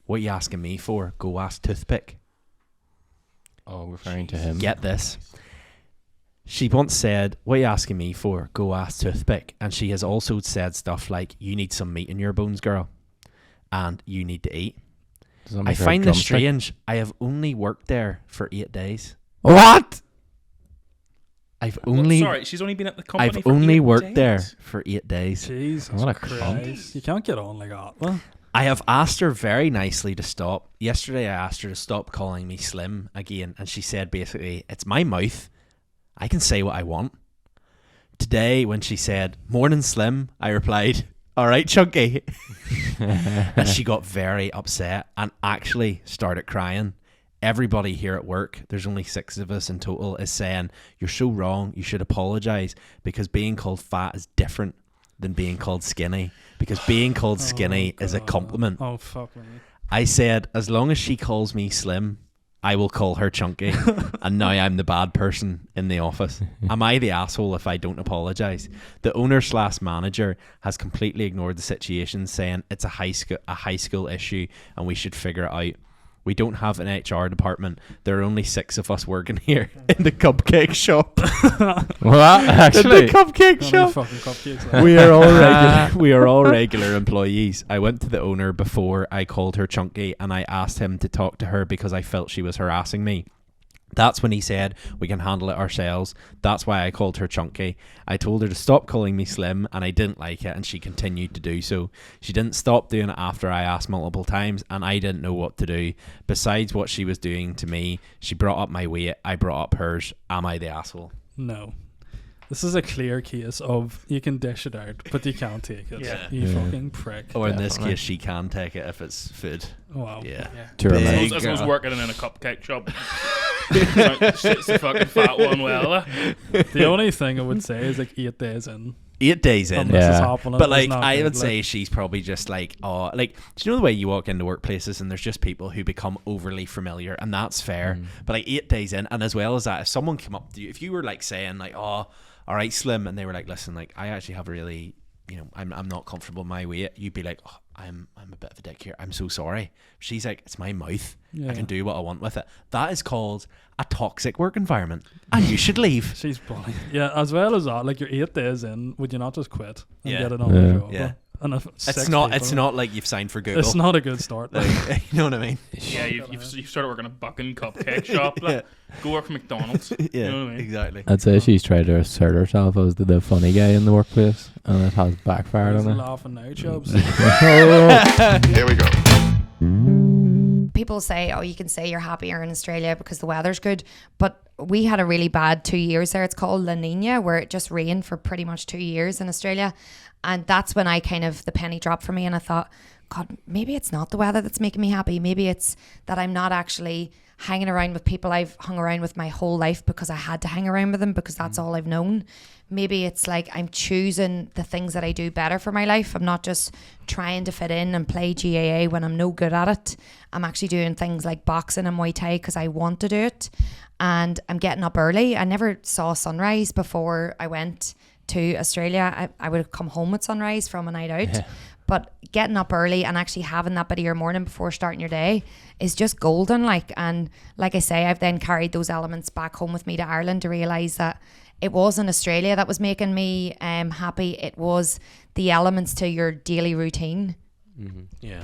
"What are you asking me for? Go ask Toothpick." Oh, referring to him. Get this. She once said, "What are you asking me for? Go ask Toothpick." And she has also said stuff like, "You need some meat in your bones, girl. And you need to eat." I find this strange. I have only worked there for 8 days. What? She's only been at the company I've for only 8 worked days. there for 8 days. Jesus what a Christ. You can't get on like that. Well, I have asked her very nicely to stop. Yesterday I asked her to stop calling me Slim again, and she said basically, "It's my mouth. I can say what I want." Today when she said, "Morning, Slim," I replied, "All right, Chunky." And she got very upset and actually started crying. Everybody here at work, there's only 6 of us in total, is saying, "You're so wrong, you should apologise, because being called fat is different than being called skinny, because being called skinny is a compliment." Oh, fuck me. I said, as long as she calls me Slim, I will call her Chunky. And now I'm the bad person in the office. Am I the asshole if I don't apologise? The owner/manager has completely ignored the situation, saying it's a high school issue and we should figure it out. We don't have an HR department. There are only 6 of us working here in the cupcake shop. What? Actually? In the cupcake shop. Fucking cupcakes. We are all regular. We are all regular employees. I went to the owner before I called her Chunky, and I asked him to talk to her because I felt she was harassing me. That's when he said, we can handle it ourselves. That's why I called her chunky. I told her to stop calling me slim, and I didn't like it, and she continued to do so. She didn't stop doing it after I asked multiple times, and I didn't know what to do. Besides what she was doing to me, she brought up my weight, I brought up hers. Am I the asshole? No. This is a clear case of you can dish it out, but you can't take it. You fucking prick. Or in this case, she can take it if it's food. Wow. Yeah. I was working in a cupcake shop. Shit's the fucking fat one. Well, the only thing I would say is like 8 days in. 8 days in, but like I would say she's probably just like, oh, like, do you know the way you walk into workplaces and there's just people who become overly familiar, and that's fair. But like 8 days in, and as well as that, if someone came up to you, if you were like saying like, oh, all right, slim, and they were like, listen, like I actually have a really, you know, I'm not comfortable in my weight, you'd be like, oh, I'm a bit of a dick here, I'm so sorry. She's like, it's my mouth, I can do what I want with it. That is called a toxic work environment, and you should leave. She's brilliant. Yeah, as well as that, like you're 8 days in, would you not just quit and get another job? Yeah. And it's not like you've signed for Google. It's not a good start. Like, you know what I mean? Yeah, you've started working a bucking cupcake shop. Like, go work for McDonald's. Yeah, you know what I mean? Exactly. I'd say she's tried to assert herself as the funny guy in the workplace, and it has backfired on her. Laughing now, Chubbs. Here we go. People say, oh, you can say you're happier in Australia because the weather's good, but we had a really bad 2 years there. It's called La Nina, where it just rained for pretty much 2 years in Australia. And that's when the penny dropped for me, and I thought, God, maybe it's not the weather that's making me happy. Maybe it's that I'm not actually hanging around with people I've hung around with my whole life because I had to hang around with them because that's all I've known. Maybe it's like I'm choosing the things that I do better for my life. I'm not just trying to fit in and play GAA when I'm no good at it. I'm actually doing things like boxing and Muay Thai because I want to do it. And I'm getting up early. I never saw sunrise before I went to Australia. I would have come home with sunrise from a night out. But getting up early and actually having that bit of your morning before starting your day is just golden. And like I say, I've then carried those elements back home with me to Ireland to realise that it wasn't Australia that was making me happy. It was the elements to your daily routine. Yeah.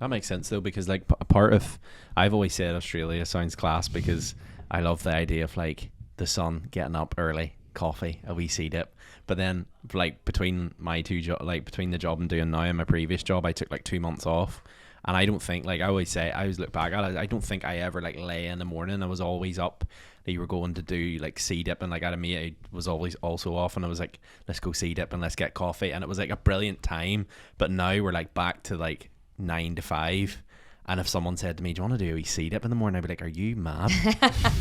That makes sense though, because like a part of, I've always said Australia sounds class because I love the idea of like the sun, getting up early, coffee, a wee sea dip. But then like between my two between the job I'm doing now and my previous job, I took like 2 months off. And I don't think, like I always say, I always look back at it, I don't think I ever like lay in the morning. I was always up. You were going to do like sea dip, and like I had a mate I was always also off, and I was like, let's go sea dip and let's get coffee. And it was like a brilliant time. But now we're like back to like 9 to 5. And if someone said to me, do you want to do a wee sea dip in the morning? I'd be like, are you mad?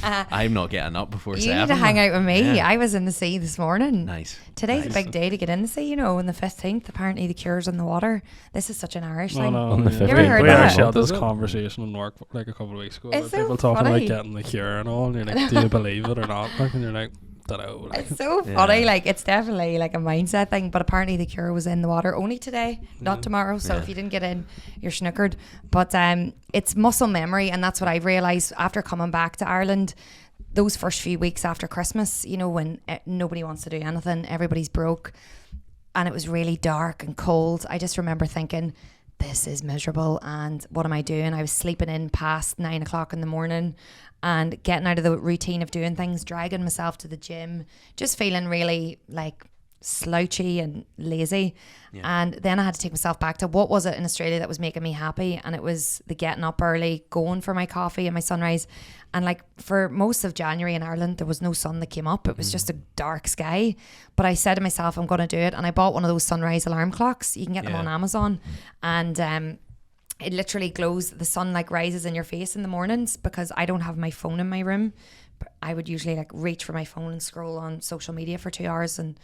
I'm not getting up before 7. You need to hang out with me. Yeah. I was in the sea this morning. Nice. Today's a big day to get in the sea, you know, on the 15th. Apparently the cure's in the water. This is such an Irish thing. On the 15th. You ever heard we that? actually had this conversation in work like a couple of weeks ago. It's so people talking funny. about getting the cure and all, and you're like, do you believe it or not? Like, and you're like, dunno. Like, it's so funny. Like, it's definitely like a mindset thing, but apparently the cure was in the water only today, not tomorrow. So if you didn't get in, you're snookered. But it's muscle memory, and that's what I've realised after coming back to Ireland. Those first few weeks after Christmas, you know, when nobody wants to do anything, everybody's broke, and it was really dark and cold. I just remember thinking, this is miserable, and what am I doing? I was sleeping in past 9 o'clock in the morning and getting out of the routine of doing things, dragging myself to the gym, just feeling really like slouchy and lazy. And then I had to take myself back to what was it in Australia that was making me happy, and it was the getting up early, going for my coffee and my sunrise. And like for most of January in Ireland, there was no sun that came up. It was just a dark sky. But I said to myself, I'm going to do it. And I bought one of those sunrise alarm clocks. You can get them on Amazon. And it literally glows. The sun like rises in your face in the mornings, because I don't have my phone in my room. But I would usually like reach for my phone and scroll on social media for 2 hours and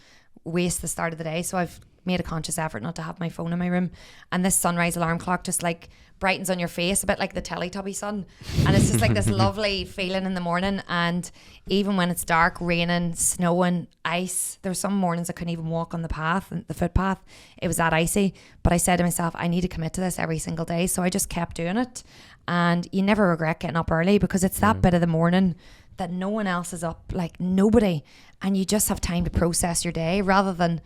waste the start of the day. So I've made a conscious effort not to have my phone in my room. And this sunrise alarm clock just like brightens on your face, a bit like the Teletubby sun. And it's just like this lovely feeling in the morning. And even when it's dark, raining, snowing, ice, there's some mornings I couldn't even walk on the path, the footpath. It was that icy. But I said to myself, I need to commit to this every single day. So I just kept doing it. And you never regret getting up early, because it's that bit of the morning that no one else is up, like nobody. And you just have time to process your day, rather than,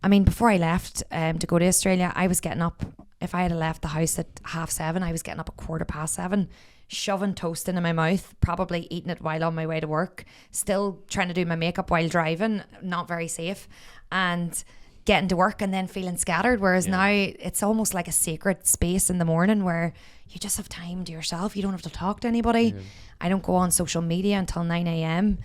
I mean, before I left to go to Australia, I was getting up, if I had left the house at 7:30, I was getting up at 7:15, shoving toast into my mouth, probably eating it while on my way to work, still trying to do my makeup while driving, not very safe, and getting to work and then feeling scattered. Whereas now it's almost like a sacred space in the morning where you just have time to yourself. You don't have to talk to anybody. I don't go on social media until 9 a.m.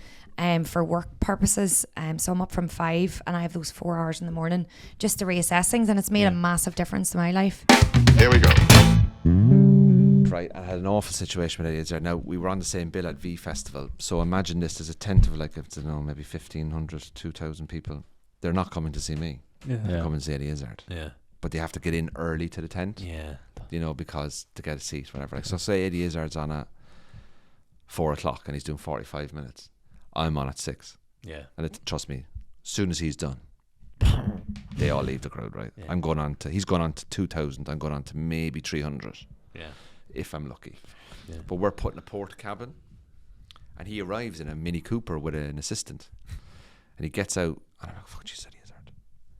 For work purposes. So I'm up from 5 and I have those 4 hours in the morning just to reassess things, and it's made a massive difference to my life. Here we go. Right, I had an awful situation with Eddie. Now, we were on the same bill at V Festival, so imagine this as a tent of like, I don't know, maybe 1,500, 2,000 people. They're not coming to see me. They're coming to see Eddie Izzard. But they have to get in early to the tent. You know, because to get a seat, whatever. Like, so say Eddie Izzard's on at 4 o'clock and he's doing 45 minutes. I'm on at 6. And trust me, as soon as he's done, they all leave the crowd, right? He's going on to 2,000. I'm going on to maybe 300. If I'm lucky. But we're putting a port cabin, and he arrives in a Mini Cooper with an assistant, and he gets out, and I'm like, fuck, Jesus, Eddie Izzard.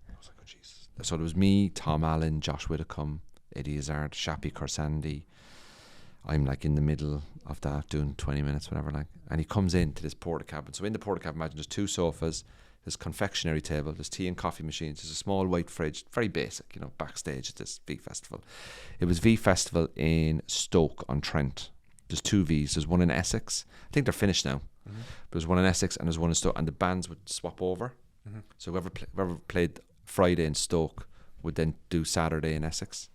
I was like, oh Jesus. So there was me, Tom Allen, Josh Widdicombe, Eddie Izzard, Shappy Corsandi. I'm like in the middle of that doing 20 minutes, whatever, like, and he comes into this porta cabin. So in the porta cabin, imagine there's 2 sofas, there's a confectionery table, there's tea and coffee machines, there's a small white fridge, very basic, you know, backstage at this V Festival. It was V Festival in Stoke-on-Trent. There's 2 Vs, there's one in Essex. I think they're finished now. But there's one in Essex and there's one in Stoke, and the bands would swap over. So whoever played Friday in Stoke would then do Saturday in Essex.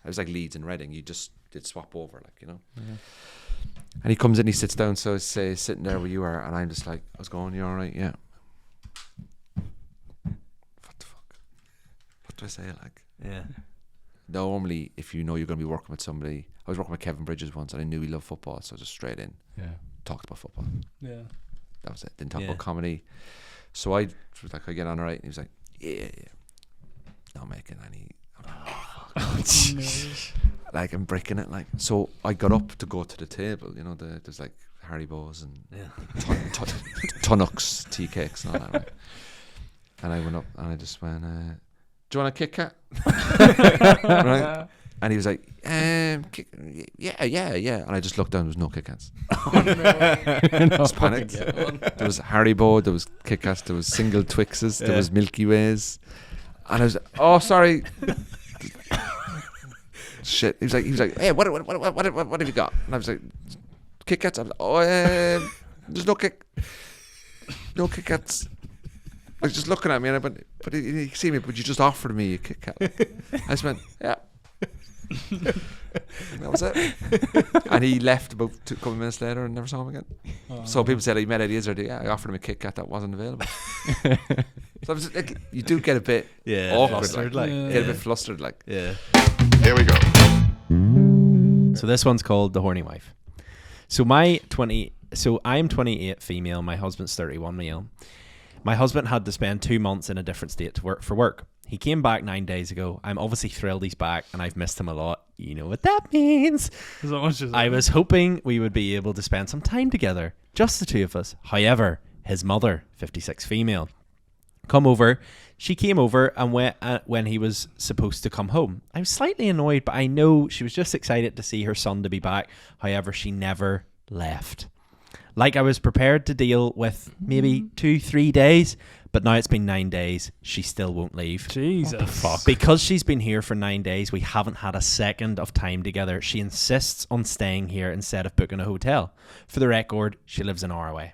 It was like Leeds and Reading. You just did swap over, like, you know. And he comes in, he sits down, so say sitting there where you are, and I'm just like, I was going, you all right? Yeah. What the fuck? What do I say? Like, normally, if you know you're going to be working with somebody, I was working with Kevin Bridges once, and I knew he loved football, so just straight in, talked about football. That was it. Didn't talk about comedy. So I was like, I get on all right, and he was like, yeah. Not making any. Like, I'm breaking it, like. So I got up to go to the table, you know, there's like Haribo's and Tunnocks, tea cakes and all that, right? And I went up and I just went, do you want a Kit Kat? Right? And he was like, yeah. And I just looked down, there was no Kit Kats. I just panicked. There was Haribo, there was Kit Kats, there was single Twixes, there was Milky Ways. And I was like, oh, sorry. Shit. He was like, hey, what have you got? And I was like, Kit Kats. I was like, oh, there's no Kit Kats. I was just looking at me, and I went, but you see me, but you just offered me a Kit Kat. I just went, yeah. That was it. And he left about a couple of minutes later and never saw him again. So people said he met Eddie Izzard. Yeah, I offered him a Kit Kat that wasn't available. So I was like, you do get a bit awkward, flustered, like get a bit flustered, like. Here we go. So this one's called The Horny Wife. So I'm 28 female. My husband's 31 male. My husband had to spend 2 months in a different state to work for work. He came back 9 days ago. I'm obviously thrilled he's back, and I've missed him a lot. You know what that means. I was hoping we would be able to spend some time together, just the 2 of us. However, his mother, 56 female, she came over and when he was supposed to come home. I was slightly annoyed, but I know she was just excited to see her son to be back. However, she never left. Like, I was prepared to deal with maybe 2-3 days, but now it's been 9 days. She still won't leave. Jesus. What the fuck? Because she's been here for 9 days, we haven't had a second of time together. She insists on staying here instead of booking a hotel. For the record, she lives an hour away.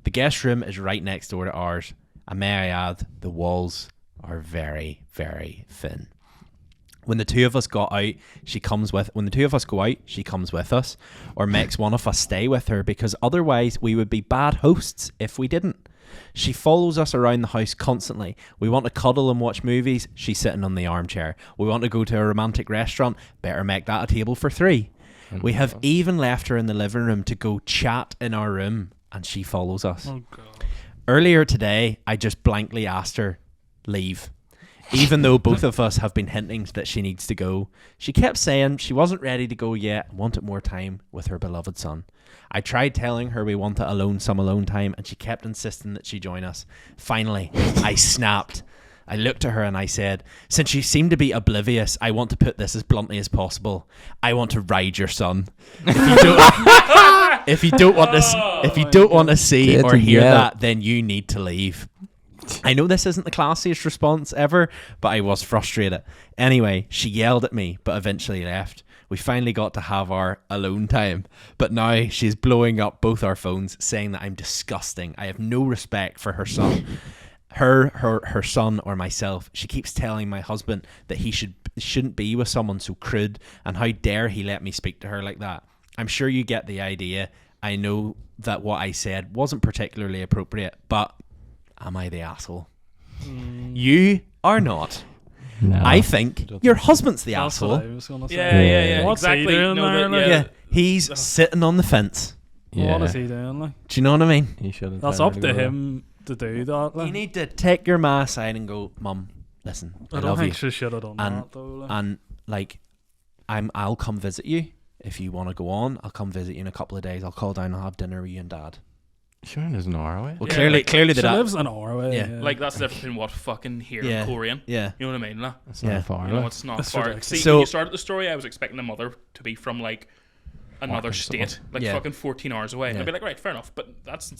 The guest room is right next door to ours. And may I add, the walls are very, very thin. When the 2 of us go out, she comes with us, or makes one of us stay with her, because otherwise we would be bad hosts if we didn't. She follows us around the house constantly. We want to cuddle and watch movies, she's sitting on the armchair. We want to go to a romantic restaurant, better make that a table for 3. We have even left her in the living room to go chat in our room, and she follows us. Oh God. Earlier today, I just blankly asked her, leave. Even though both of us have been hinting that she needs to go. She kept saying she wasn't ready to go yet and wanted more time with her beloved son. I tried telling her we wanted some alone time, and she kept insisting that she join us. Finally, I snapped. I looked at her and I said, since you seem to be oblivious, I want to put this as bluntly as possible. I want to ride your son. If you don't want to see or hear that, then you need to leave. I know this isn't the classiest response ever, but I was frustrated. Anyway, she yelled at me, but eventually left. We finally got to have our alone time, but now she's blowing up both our phones, saying that I'm disgusting. I have no respect for her son. Her son or myself. She keeps telling my husband that he shouldn't be with someone so crude, and how dare he let me speak to her like that. I'm sure you get the idea. I know that what I said wasn't particularly appropriate, but am I the asshole? You are not. No. I think your husband's the asshole. What I was gonna say. Yeah. What's exactly. he doing No, there? Yeah, he's sitting on the fence. What is he doing? Like? Do you know what I mean? He should have. That's up to him to do that. Like. You need to take your ma aside and go, Mum, listen, I I don't love think you. she should have done that though. Like. And like, I'll come visit you if you want to go on. I'll come visit you in a couple of days. I'll call down. I'll have dinner with you and Dad. Sure, there's an hour away. Well, clearly, she the dad lives an hour away. Yeah. Like that's the difference between what fucking here and Korean. Yeah. You know what I mean? Like? It's not far. You know, it's not That's far. ridiculous. See, So- when you started the story, I was expecting the mother to be from like another state, like Yeah. fucking 14 hours away. Yeah. I'd be like, right, fair enough, but that's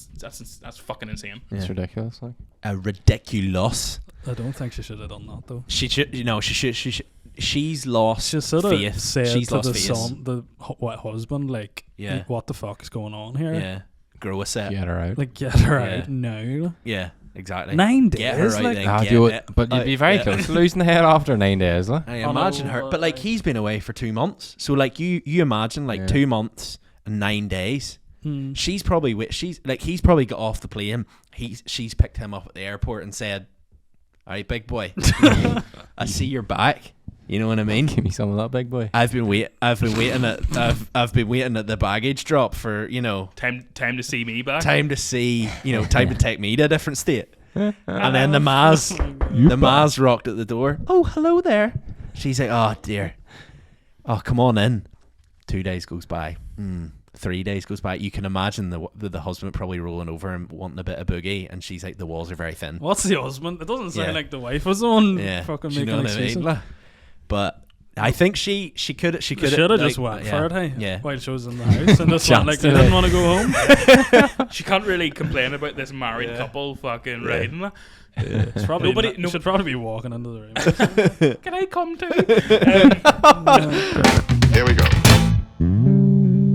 fucking insane. It's ridiculous. Like. a ridiculous. I don't think she should have done that though. She should, she's lost She should have faith. said She's to lost the faith. son, the husband, like, Yeah. what the fuck is going on here? Yeah, grow a set. Get her out. Like, get her Yeah. out now. Yeah, exactly. 9 days. Get her out like, then. Ah, Get you would, it but you'd be very yeah. close to losing the head after 9 days. Like. I imagine know, her, but like he's been away for 2 months, so like you imagine like 2 months and 9 days. She's probably he's probably got off the plane. She's picked him up at the airport and said, "All right, big boy, I see you're back." You know what I mean? Give me some of that, big boy. I've been waiting at the baggage drop for Time to see me back. time to see time to take me to a different state. And then the Maz rocked at the door. Oh, hello there. She's like, oh dear. Oh, come on in. 2 days goes by. 3 days goes by. You can imagine the husband probably rolling over and wanting a bit of boogie, and she's like, the walls are very thin. What's the husband? It doesn't sound Yeah. like the wife was the one Yeah, fucking do you making know what I excuses. mean? But I think she could Should have just went for it, hey? Yeah. While she was in the house and just went like they to didn't want to go home. She can't really complain about this married couple fucking riding. Like. It's probably Nobody- should probably be walking into the room. Can I come too? Here we go.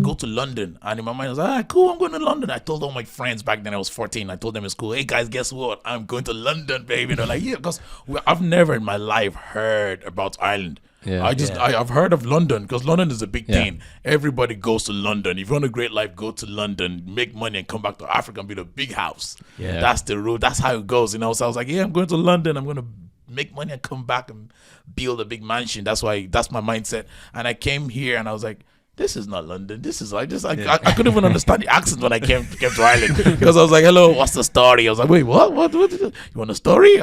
Go to London, and in my mind I was like, cool, I'm going to London. I told all my friends back then I was 14. I told them in school, hey guys, guess what? I'm going to London, baby. They're like, yeah, because I've never in my life heard about Ireland. Yeah. I've heard of London because London is a big thing. Everybody goes to London. If you want a great life, go to London, make money, and come back to Africa and build a big house. Yeah. That's the road. That's how it goes. So I was like, yeah, I'm going to London. I'm going to make money and come back and build a big mansion. That's my mindset. And I came here and I was like, this is not London. This is I couldn't even understand the accent when I came to Ireland because I was like, hello, what's the story? I was like, wait, what? You want a story?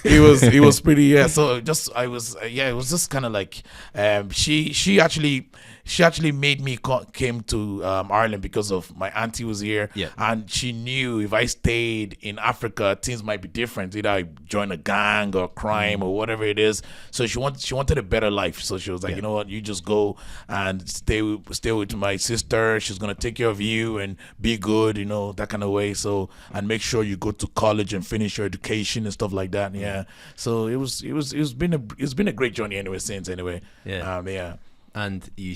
It was pretty So it was just kind of like she actually made me came to Ireland because of my auntie was here, and she knew if I stayed in Africa, things might be different. Either I join a gang or crime or whatever it is. So she wanted a better life. So she was like, you know what, you just go and stay with my sister. She's gonna take care of you and be good, that kind of way. So and make sure you go to college and finish your education and stuff like that. Yeah. So it's been a great journey anyway since anyway. Yeah. And you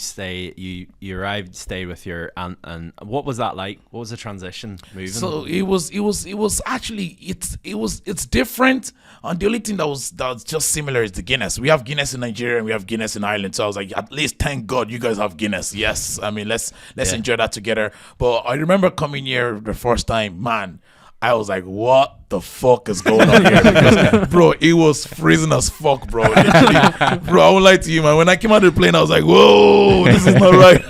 arrived, stayed with your aunt, and what was that like? What was the transition moving? So it was actually it's different. And the only thing that was just similar is the Guinness. We have Guinness in Nigeria and we have Guinness in Ireland. So I was like, at least thank God you guys have Guinness. Yes, I mean let's enjoy that together. But I remember coming here the first time, man. I was like, what the fuck is going on here? Because, bro, it was freezing as fuck, bro. Literally. Bro, I won't lie to you, man. When I came out of the plane, I was like, whoa, this is not right.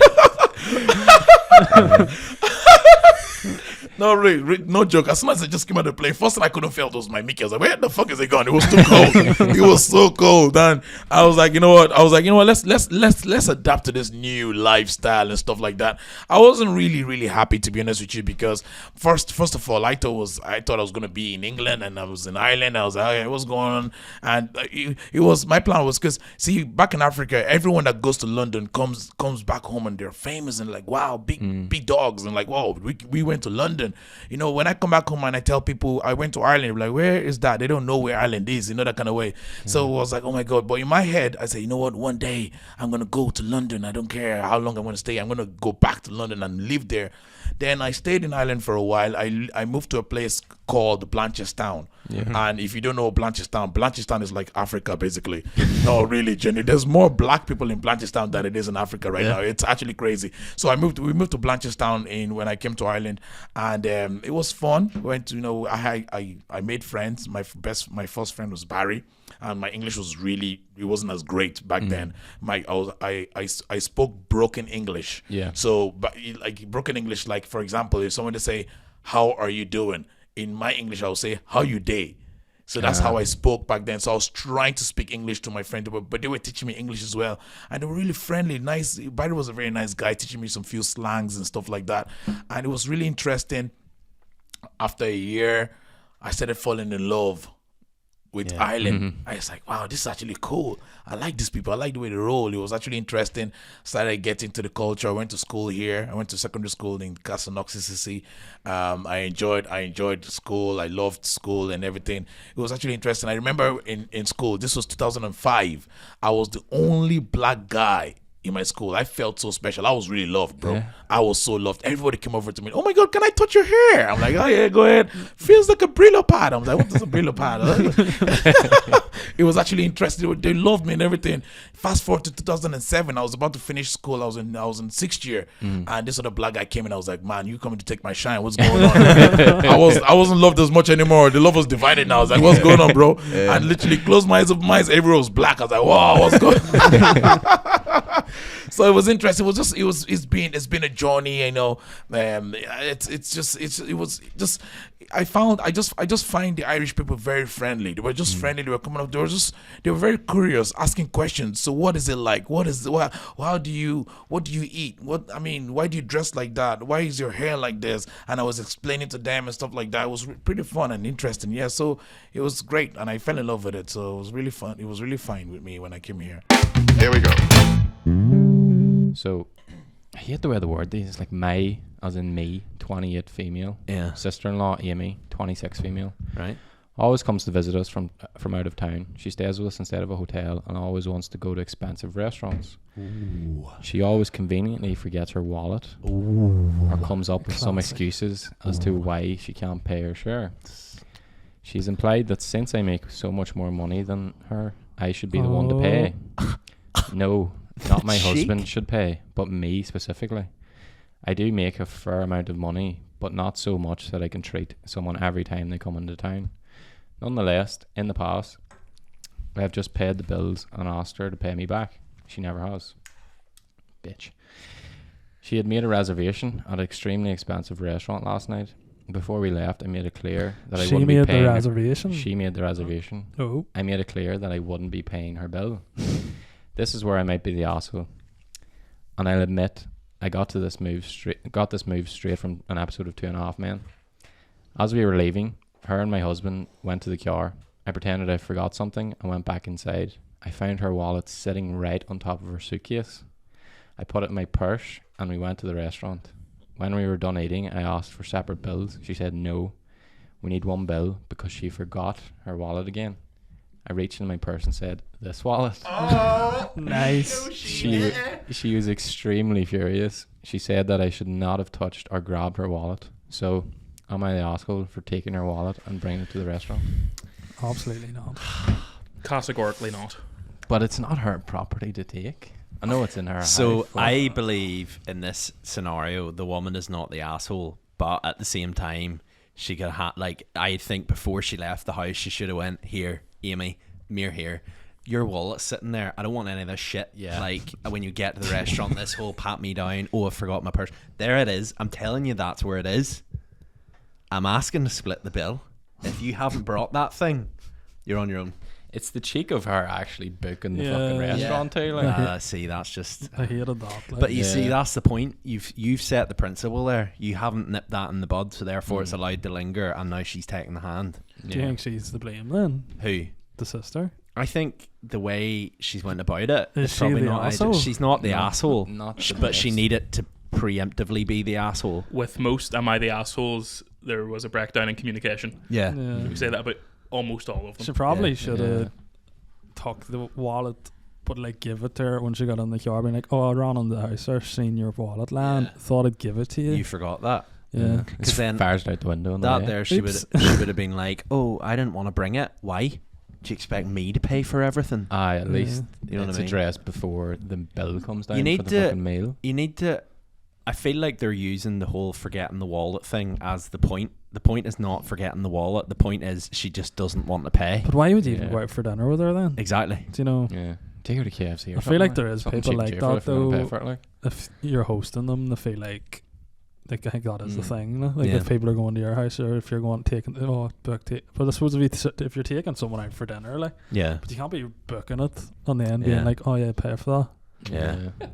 No, really, no joke. As soon as I just came out of the plane, first thing I couldn't feel was my Mickey. I was like, where the fuck is it gone? It was too cold. It was so cold. And I was like, you know what? Let's adapt to this new lifestyle and stuff like that. I wasn't really happy, to be honest with you, because first of all, I thought I was gonna be in England, and I was in Ireland. I was like, hey, what's going on? And it was, my plan was, because see, back in Africa, everyone that goes to London comes back home and they're famous and like, wow, big dogs, and like, wow, we went to London. You know, when I come back home and I tell people I went to Ireland, like, where is that? They don't know where Ireland is, you know, that kind of way. So I was like, oh my God. But in my head, I said, you know what? One day I'm going to go to London. I don't care how long I'm going to stay. I'm going to go back to London and live there. Then I stayed in Ireland for a while. I moved to a place called Blanchardstown. And if you don't know Blanchardstown is like Africa, basically. No, really, Jenny. There's more black people in Blanchardstown than it is in Africa right now. It's actually crazy. So we moved to Blanchardstown when I came to Ireland, and it was fun. Went to, you know, I made friends. My first friend was Barry, and my English was it wasn't as great back then. I spoke broken English. So, but like broken English, like for example, if someone to say, "How are you doing?" In my English, I would say, "How you day?" So that's how I spoke back then. So I was trying to speak English to my friend, but they were teaching me English as well. And they were really friendly, nice. Barry was a very nice guy, teaching me some few slangs and stuff like that. And it was really interesting. After a year, I started falling in love with Ireland. I was like, wow, this is actually cool. I like these people. I like the way they roll. It was actually interesting. Started getting to the culture. I went to school here. I went to secondary school in Castleknock, HTC. I enjoyed school. I loved school and everything. It was actually interesting. I remember in school, this was 2005. I was the only black guy in my school. I felt so special. I was really loved, bro. I was so loved. Everybody came over to me. Oh my God, can I touch your hair? I'm like, oh yeah, go ahead. Feels like a Brillo pad. I'm like, what is a Brillo pad? It was actually interesting. They loved me and everything. Fast forward to 2007. I was about to finish school. I was in 6th year, and this other black guy came in. I was like, man, you coming to take my shine? What's going on? I wasn't loved as much anymore. The love was divided now. I was like, what's going on, bro? And literally closed my eyes, everywhere was black. I was like, wow, what's going on? So it was interesting. It's been a journey, you know. I just find the Irish people very friendly. They were just friendly. They were coming up. They were very curious, asking questions. So what is it like? What do you eat? Why do you dress like that? Why is your hair like this? And I was explaining to them and stuff like that. It was pretty fun and interesting. Yeah, so it was great, and I fell in love with it. So it was really fun. It was really fine with me when I came here. Here we go. So, I hate the way the word is, like May, as in me, 28 female. Yeah. Sister-in-law, Amy, 26 female. Right. Always comes to visit us from out of town. She stays with us instead of a hotel and always wants to go to expensive restaurants. Ooh. She always conveniently forgets her wallet. Ooh. Or comes up with some excuses as to why she can't pay her share. She's implied that since I make so much more money than her, I should be the one to pay. No, not my husband should pay, but me specifically. I do make a fair amount of money, but not so much that I can treat someone every time they come into town. Nonetheless, in the past, I have just paid the bills and asked her to pay me back. She never has. Bitch. She had made a reservation at an extremely expensive restaurant last night. Before we left, I made it clear that I wouldn't be paying her. She made the reservation. Oh. I made it clear that I wouldn't be paying her bill. This is where I might be the asshole. And I'll admit, I got this move straight from an episode of 2.5 Men. As we were leaving, her and my husband went to the car. I pretended I forgot something and went back inside. I found her wallet sitting right on top of her suitcase. I put it in my purse and we went to the restaurant. When we were done eating, I asked for separate bills. She said no, we need one bill because she forgot her wallet again. I reached in my purse and said, this wallet. Oh, nice. She was extremely furious. She said that I should not have touched or grabbed her wallet. So, am I the asshole for taking her wallet and bringing it to the restaurant? Absolutely not. Categorically not. But it's not her property to take. I know it's in her house. So I believe in this scenario, the woman is not the asshole, but at the same time, she could have, like, I think before she left the house, she should have went, here, Amy, mere here. Your wallet's sitting there. I don't want any of this shit. Yeah. Like, when you get to the restaurant, this whole pat me down. Oh, I forgot my purse. There it is. I'm telling you, that's where it is. I'm asking to split the bill. If you haven't brought that thing, you're on your own. It's the cheek of her actually booking the fucking restaurant too. Like, see, that's just. I hated that. Like. But you see, that's the point. You've set the principle there. You haven't nipped that in the bud, so therefore it's allowed to linger. And now she's taking the hand. Do you think she's to blame then? Who? The sister. I think the way she's went about it is is probably the not. asshole? She's not the asshole, not but she needed to preemptively be the asshole. With most "Am I the assholes?" there was a breakdown in communication. Yeah. We say that about almost all of them. She probably should have took the wallet, but like give it to her when she got in the car, being like, "Oh, I ran on the house, I seen your wallet land, thought I'd give it to you." You forgot that. Yeah, because then fired out the window. That there, she would have been like, "Oh, I didn't want to bring it. Why? Do you expect me to pay for everything?" Aye, at least you know it's what I mean? addressed before the bill comes down. You need for the to. fucking meal. You need to. I feel like they're using the whole forgetting the wallet thing as the point. The point is not forgetting the wallet. The point is she just doesn't want to pay. But why would you even go out for dinner with her then? Exactly. Do you know? Yeah. Take her to KFC. Or I feel like there is something people cheap like cheerful that if you're gonna though. pay for it, like. If you're hosting them, they feel like I think that is the thing. You know? Like if people are going to your house, or if you're going taking but I suppose if you're taking someone out for dinner, like but you can't be booking it and then being like, "Oh yeah, pay for that."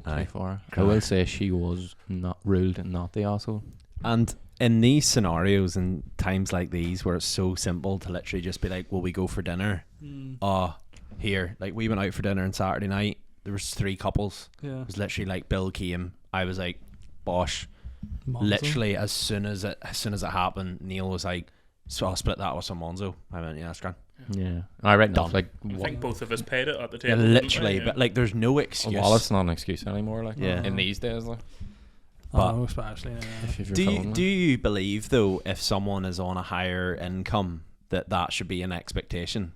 Aye. I will say she was not ruled and not the asshole. And in these scenarios and times like these where it's so simple to literally just be like, "Will we go for dinner?" Here, like we went out for dinner on Saturday night. There was 3 couples. Yeah. It was literally like Bill came. I was like, "Bosh." Monzo. Literally as soon as it happened, Neil was like, "So I'll split that with some Monzo." I went, "Yeah, that's grand." Yeah, I read off like. I think both of us paid it at the Yeah, table. literally, but like, there's no excuse. Well, it's not an excuse anymore. Like, in these days, like. But especially. Do you believe though, if someone is on a higher income, that should be an expectation?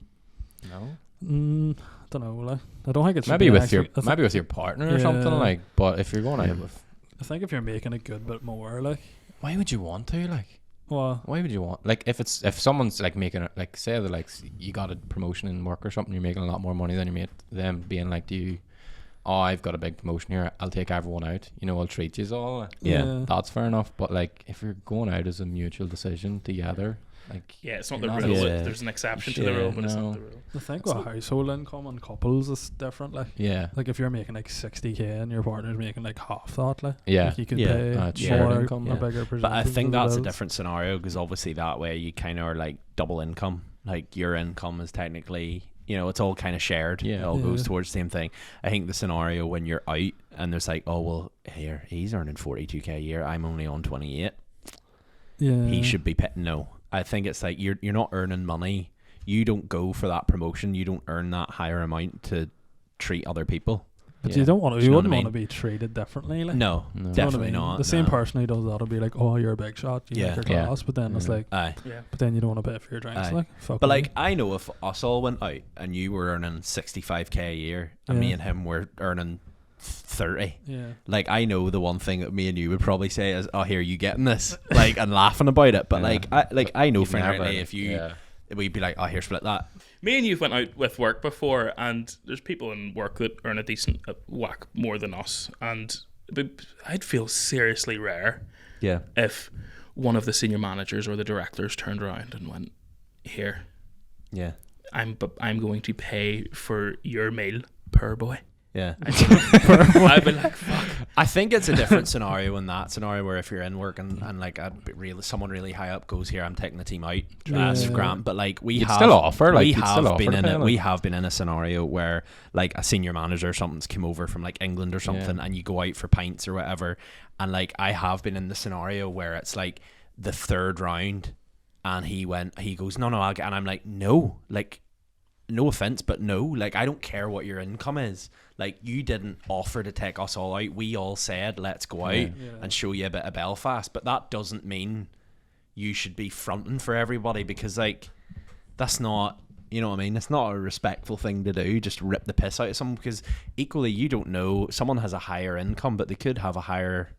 No. I don't know. Like, I don't think it's maybe with your partner or something like. But if you're going out with, I think if you're making a good bit more, like, why would you want to like? Well, why would you want like if someone's like making it like say that like you got a promotion in work or something, you're making a lot more money than your mate, them being like, I've got a big promotion here, I'll take everyone out, I'll treat you all. That's fair enough. But like if you're going out as a mutual decision together, like it's not the rule. There's an exception to the rule, but it's not the rule. I think household income and couples is different. Like like if you're making like 60k and your partner's making like half that, like you could pay more income, a bigger percentage. But I think that's a different scenario because obviously that way you kind of are like double income. Like your income is technically, it's all kind of shared. It all goes towards the same thing. I think the scenario when you're out and there's like, oh well, here he's earning 42k a year, I'm only on 28. He should be paying. No, I think it's like you're not earning money. You don't go for that promotion. You don't earn that higher amount to treat other people. But you don't want to. You wouldn't want to be treated differently. Like. No, definitely not. The same person who does that will be like, "Oh, you're a big shot. You make your class." But then it's like, but then you don't want to pay for your drinks. Like, fuck. But like, I know if us all went out and you were earning 65k a year, and me and him were earning 30. Like, I know the one thing that me and you would probably say is, "Oh, here, you getting this?" Like, and laughing about it. But I know frankly, if you, we'd be like, "Oh, here, split that." Me and you went out with work before, and there's people in work that earn a decent whack more than us, and I'd feel seriously rare if one of the senior managers or the directors turned around and went, "Here, I'm going to pay for your meal per boy." I'd be like, fuck. I think it's a different scenario in that scenario where if you're in work and like someone really high up goes, "Here, I'm taking the team out." That's grand. But like we have been in a scenario where like a senior manager or something's come over from like England or something, and you go out for pints or whatever, and like I have been in the scenario where it's like the 3rd round, and he goes, "No, I'll get," and I'm like, "No, like." No offense, but no, like I don't care what your income is. Like you didn't offer to take us all out. We all said let's go out and show you a bit of Belfast, but that doesn't mean you should be fronting for everybody because like that's not, you know what I mean? It's not a respectful thing to do. Just rip the piss out of someone because equally you don't know. Someone has a higher income, but they could have a higher,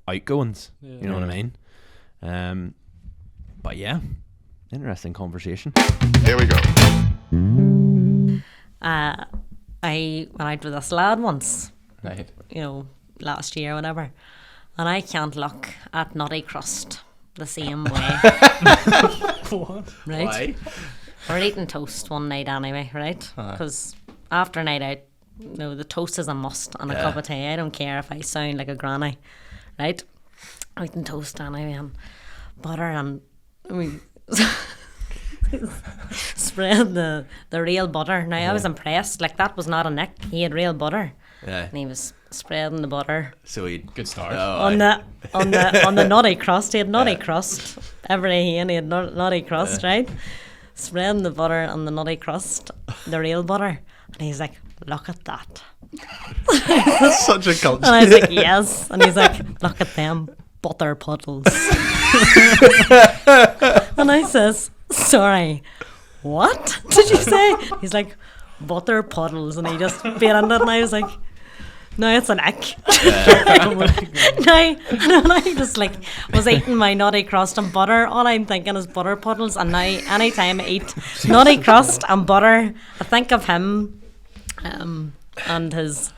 outgoings. You know what I mean? But yeah, interesting conversation. Here we go. I went out with this lad once, right? Last year or whatever, and I can't look at nutty crust the same way. What? Right? Why? We're eating toast one night anyway, right? Because after a night out, the toast is a must and a cup of tea. I don't care if I sound like a granny, right? I'm eating toast anyway and butter, and we spread the real butter. Now, I was impressed. Like, that was not a nick. He had real butter. Yeah. And he was spreading the butter. So he Good start. On the nutty crust. He had nutty crust. Every day he had nutty crust, right? Spreading the butter on the nutty crust, the real butter. And he's like, look at that. That's such a culture. And I was like, yes. And he's like, look at them butter puddles. And I says, sorry, what did you say? He's like, butter puddles. And he just bit into it, and I was like, no, it's an ick. No, I just like was eating my nutty crust and butter. All I'm thinking is butter puddles. And now, anytime I eat nutty crust and butter, I think of him and his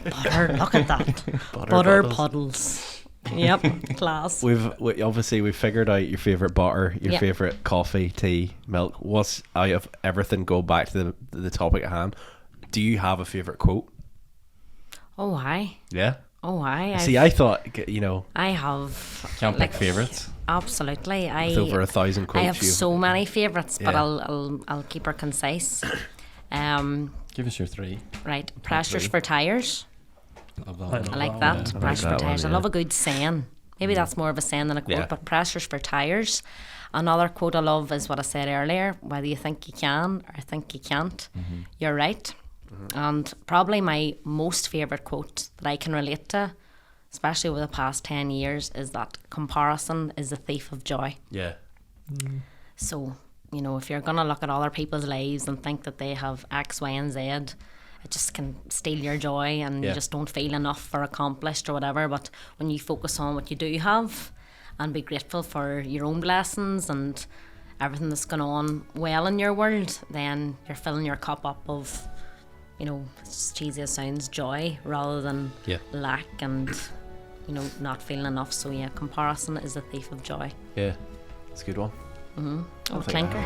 butter. Look at that, butter puddles. Yep, class. We've figured out your favorite butter, your Yep. favorite coffee, tea, milk. What's out of everything? Go back to the topic at hand. Do you have a favorite quote? Oh, I. Yeah. Oh, I. See, I thought I have. Can't pick favourites. Absolutely, with over 1,000 quotes. I have so many favourites, but Yeah. I'll keep her concise. Give us your 3. Right, pressures for tires. Love that. I like that. Yeah. Pressure I like for that tires. one, I love a good saying. Maybe that's more of a saying than a quote, Yeah. but pressures for tires. Another quote I love is what I said earlier: whether you think you can or think you can't, you're right. And probably my most favourite quote that I can relate to, especially over the past 10 years, is that comparison is the thief of joy. Yeah. So, if you're going to look at other people's lives and think that they have X, Y, and Z, it just can steal your joy, and you just don't feel enough or accomplished or whatever. But when you focus on what you do have and be grateful for your own blessings and everything that's going on well in your world, then you're filling your cup up of, as cheesy as sounds, joy rather than lack and, not feeling enough. So yeah, comparison is the thief of joy. Yeah, it's a good one. Oh, I think clinker.